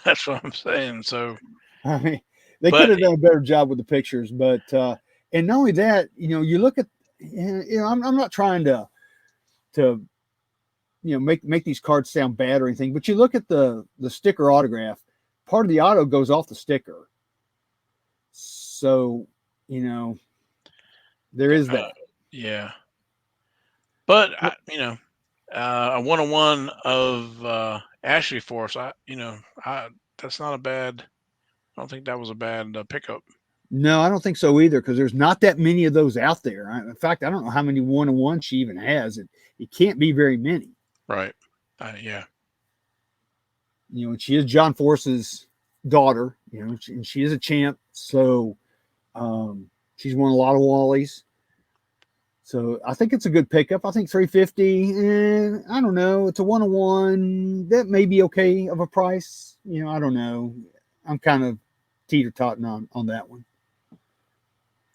that's what I'm saying. So, I mean, they could but have done a better job with the pictures, but and not only that, you look at, I'm not trying to make these cards sound bad or anything, but you look at the sticker autograph. Part of the auto goes off the sticker, so there is uh, that. yeah, but Yep. a 101 of Ashley Force. I that's not a bad. I don't think that was a bad pickup. No, I don't think so either, because there's not that many of those out there. In fact, I don't know how many 101 she even has. It can't be very many. Right. Yeah. And she is John Force's daughter. And she is a champ, so she's won a lot of Wallies. So I think it's a good pickup. I think 350. I don't know. It's a 101. That may be okay of a price. I don't know. I'm kind of teeter totting on that one.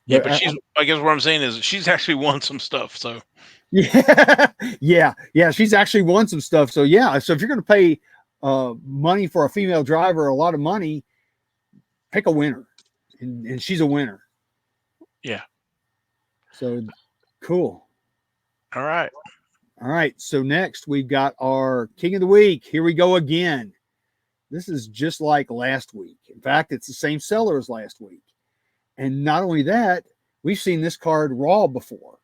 Yeah, But but I guess what I'm saying is she's actually won some stuff. So yeah, yeah. She's actually won some stuff. So yeah. So if you're going to pay money for a female driver, a lot of money, pick a winner, and she's a winner. yeah. So cool. All right. All right. So next we've got our King of the Week. Here we go again. This is just like last week. In fact, it's the same seller as last week. And not only that, we've seen this card raw before.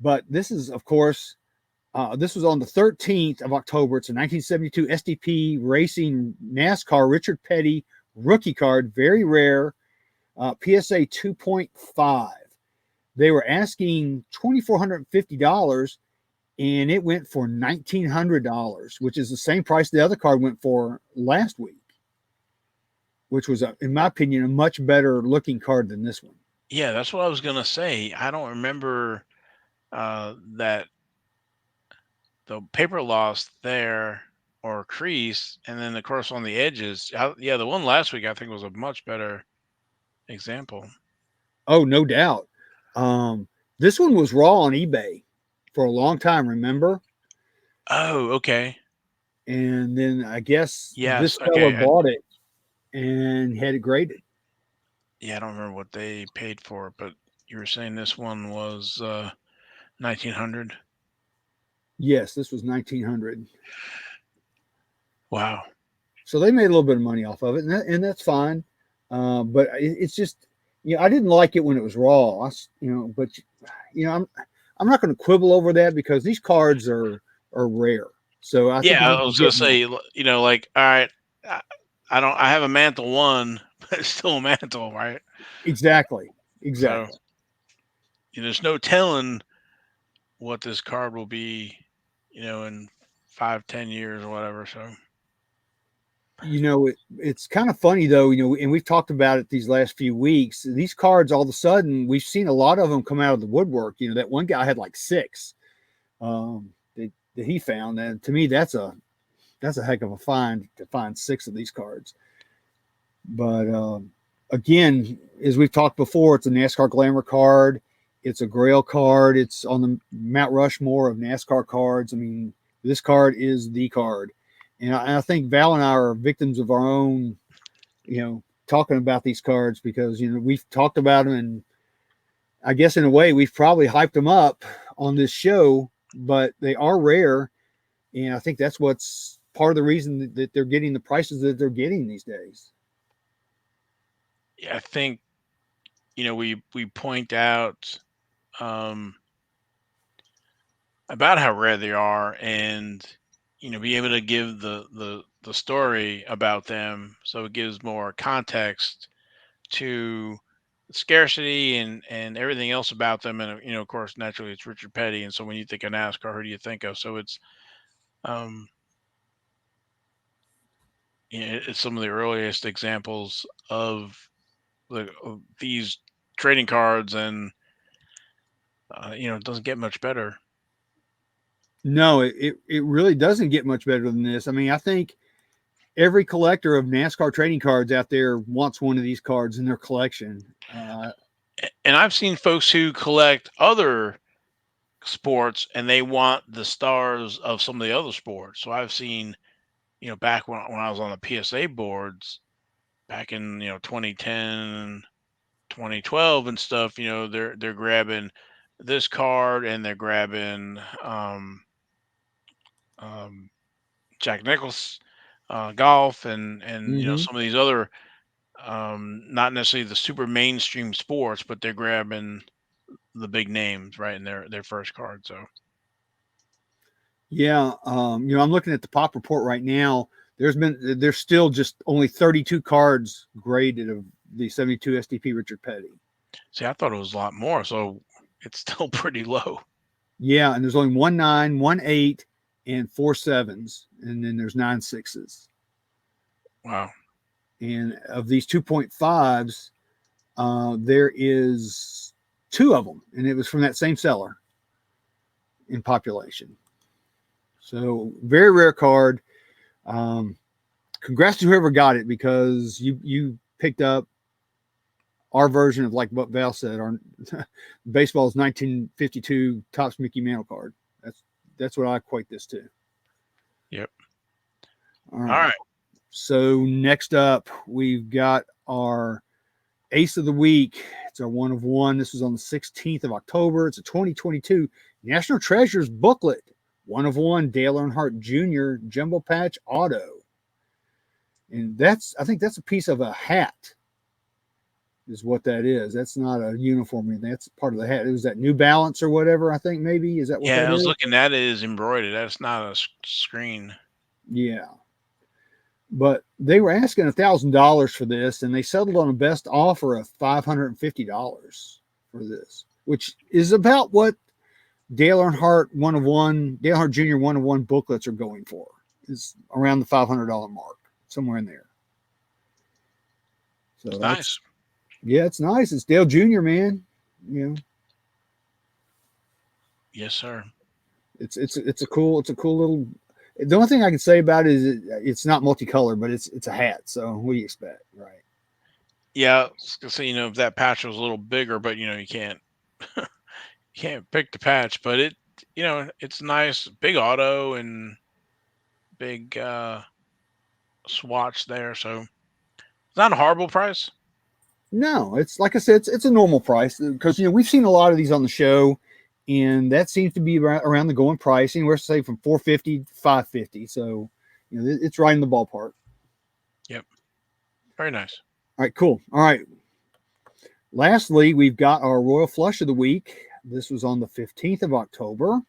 But this is, of course, this was on the 13th of October. It's a 1972 SDP Racing NASCAR Richard Petty rookie card, very rare, PSA 2.5. They were asking $2,450, and it went for $1,900, which is the same price the other card went for last week, which was, in my opinion, a much better looking card than this one. Yeah, that's what I was gonna say. I don't remember that the paper loss there or crease, and then of course on the edges. Yeah, the one last week I think was a much better example. Oh, no doubt. This one was raw on eBay for a long time, remember? Oh, okay. And then I guess this Yes. seller Okay. bought it and had it graded. Yeah, I don't remember what they paid for it, but you were saying this one was 1900. Yes, this was 1900. Wow. So they made a little bit of money off of it, and that's fine. But it's just, I didn't like it when it was raw. But I'm not going to quibble over that because these cards are rare. So I think Yeah, if you I was can gonna get one, say, like, all right, I, I have a mantle one, but it's still a mantle, right? exactly, So exactly. there's no telling what this card will be, in 5, 10 years or whatever. So It's kind of funny though, and we've talked about it these last few weeks. These cards, all of a sudden, we've seen a lot of them come out of the woodwork. That one guy had like six that he found, and to me, that's a heck of a find to find six of these cards. But again, as we've talked before, it's a NASCAR Glamour card. It's a Grail card. It's on the Mount Rushmore of NASCAR cards. I mean, this card is the card. And I think Val and I are victims of our own, talking about these cards because, we've talked about them. And I guess in a way, we've probably hyped them up on this show, but they are rare. And I think that's what's part of the reason that they're getting the prices that they're getting these days. yeah, I think we point out um, about how rare they are, and be able to give the story about them, so it gives more context to scarcity and everything else about them. And of course, naturally, it's Richard Petty. And so when you think of NASCAR, who do you think of? So it's um, it's some of the earliest examples of these trading cards, and it doesn't get much better. No, it really doesn't get much better than this. I mean, I think every collector of NASCAR trading cards out there wants one of these cards in their collection. And I've seen folks who collect other sports, and they want the stars of some of the other sports. So I've seen, back when I was on the PSA boards back in 2010, 2012 and stuff, they're grabbing this card, and they're grabbing um, Jack Nicklaus golf, and Mm-hmm. some of these other not necessarily the super mainstream sports, but they're grabbing the big names right in their first card. So Yeah, I'm looking at the pop report right now. There's still just only 32 cards graded of the 72 STP Richard Petty. see, I thought it was a lot more, so it's still pretty low. Yeah, and there's only 1 9, 1 8, and 4 7s, and then there's 9 6s. Wow. And of these 2.5s, there is two of them, and it was from that same seller in population. So very rare card. Um, Congrats to whoever got it because you picked up our version of like what Val said. Our baseball's 1952 Topps Mickey Mantle card. That's what I equate this to. Yep. All All right. right. So next up, we've got our Ace of the Week. It's our 1 of 1. This was on the 16th of October. It's a 2022 National Treasures booklet. 1 of 1 Dale Earnhardt Jr. Jumbo Patch Auto. And I think that's a piece of a hat, is what that is. That's not a uniform. That's part of the hat. It was that New Balance or whatever, I think, maybe. Is that what Yeah, that I was is? looking at it as embroidered. That's not a screen. Yeah. But they were asking $1,000 for this, and they settled on a best offer of $550 for this, which is about what Dale Earnhardt 1 of 1, Dale Earnhardt Jr. 1 of 1 booklets are going for. Is around the $500 mark, somewhere in there. So It's that's nice. yeah, it's nice. It's Dale Jr. Man, you know, Yes, sir. it's a cool little. The only thing I can say about it is it's not multicolored, but it's a hat. So what do you expect, right? Yeah, so if that patch was a little bigger, but you can't you can't pick the patch, but it's nice, big auto and big swatch there, so it's not a horrible price. No, it's like I said, it's a normal price because we've seen a lot of these on the show, and that seems to be around the going pricing. We're say from 450 to 550, so it's right in the ballpark. Yep. Very nice. All right, cool. All right. Lastly, we've got our Royal Flush of the week. This was on the 15th of October.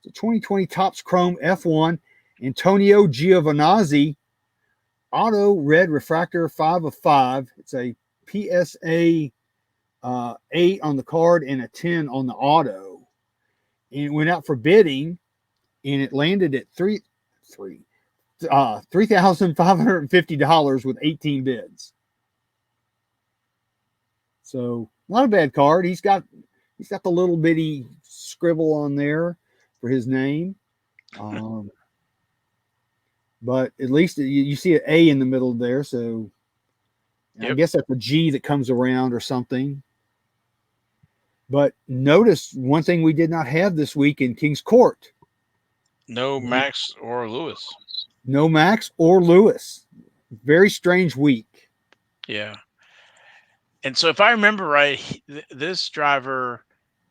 The 2020 Topps Chrome F1 Antonio Giovinazzi Auto Red Refractor 5 of 5. It's a PSA 8 on the card and a 10 on the auto. And it went out for bidding, and it landed at $3,550 with 18 bids. So not a bad card. He's got the little bitty scribble on there for his name. But at least you see an A in the middle there. So I guess that's a G that comes around or something. But notice one thing we did not have this week in King's Court. No Max or Lewis. No Max or Lewis. Very strange week. Yeah. And so if I remember right, this driver,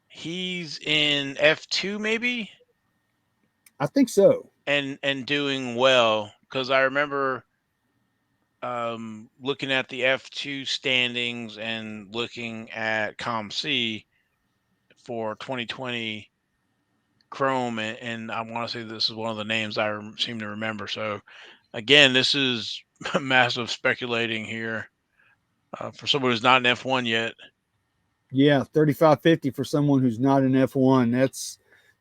he's in F2 maybe? I think so. And doing well, because I remember looking at the F2 standings and looking at ComC for 2020 Chrome, and I want to say this is one of the names I seem to remember. So again, this is massive speculating here for someone who's not in F1 yet. Yeah, 35.50 for someone who's not in F1.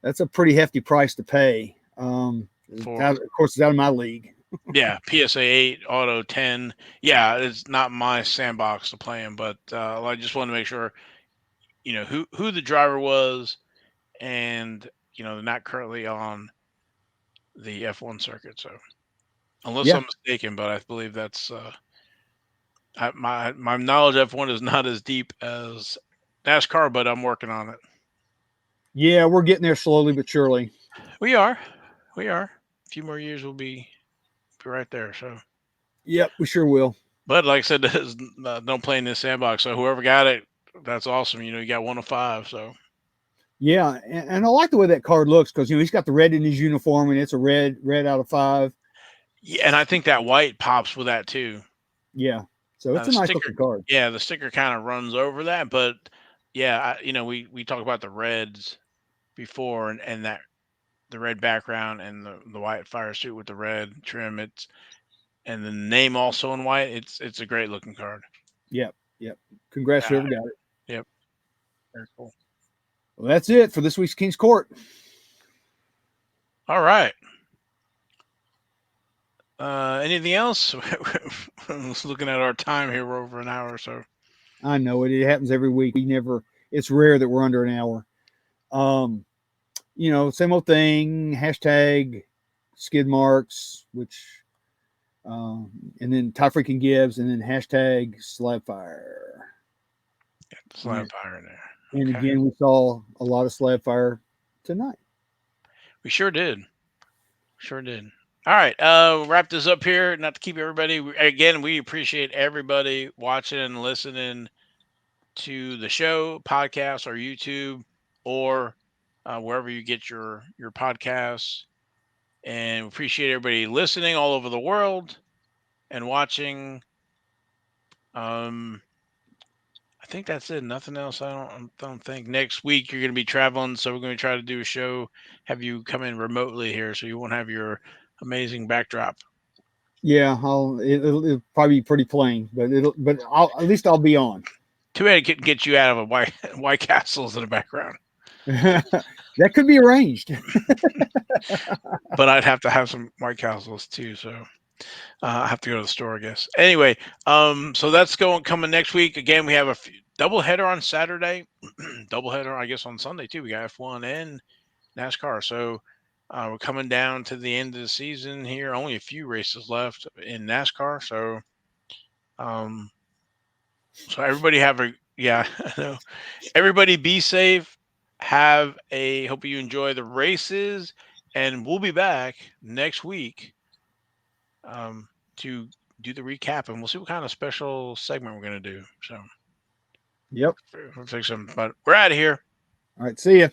That's a pretty hefty price to pay. Of course, it's out of my league. Yeah, PSA 8, Auto 10. Yeah, it's not my sandbox to play in, but I just wanted to make sure, who the driver was, and they're not currently on the F1 circuit. So unless I'm mistaken, but I believe that's my knowledge of F1 is not as deep as NasCar, but I'm working on it. Yeah, we're getting there slowly but surely. We are. A few more years we'll be right there. So. Yep, we sure will. But like I said, don't play in this sandbox. So whoever got it, that's awesome. You got 1 of 5. So. Yeah, and I like the way that card looks because he's got the red in his uniform, and it's a red out of 5. Yeah, and I think that white pops with that too. Yeah, so it's a nice looking card. Yeah, the sticker kind of runs over that, but yeah, we talked about the reds before, and that the red background and the white fire suit with the red trim. And the name also in white. It's a great looking card. Yep. Congrats whoever got it. Yep. Very cool. Well, that's it for this week's King's Court. All right. Anything else? I was looking at our time here. We're over an hour or so. I know it. It happens every week. It's rare that we're under an hour. Same old thing. Hashtag skid marks, which, and then Ty freaking Gibbs, and then hashtag slab fire. Slab fire in there. And again, we saw a lot of slab fire tonight. We sure did. All right, wrap this up here. Not to keep everybody. Again, we appreciate everybody watching and listening to the show, podcast, or YouTube, or wherever you get your podcasts. And we appreciate everybody listening all over the world and watching. I think that's it. Nothing else. I don't think. Next week you're going to be traveling, so we're going to try to do a show. Have you come in remotely here, so you won't have your amazing backdrop. Yeah, it'll probably be pretty plain, but at least I'll be on. Too bad it couldn't get you out of a White Castles in the background. That could be arranged. But I'd have to have some White Castles too, so I have to go to the store, I guess. Anyway, so that's coming next week. Again, we have a double header on Saturday, double header, I guess, on Sunday too. We got F1 and NasCar. So we're coming down to the end of the season here. Only a few races left in NASCAR. So, so everybody I know. Everybody be safe. Hope you enjoy the races, and we'll be back next week to do the recap, and we'll see what kind of special segment we're going to do. So, yep. We'll fix them, but we're out of here. All right, see ya.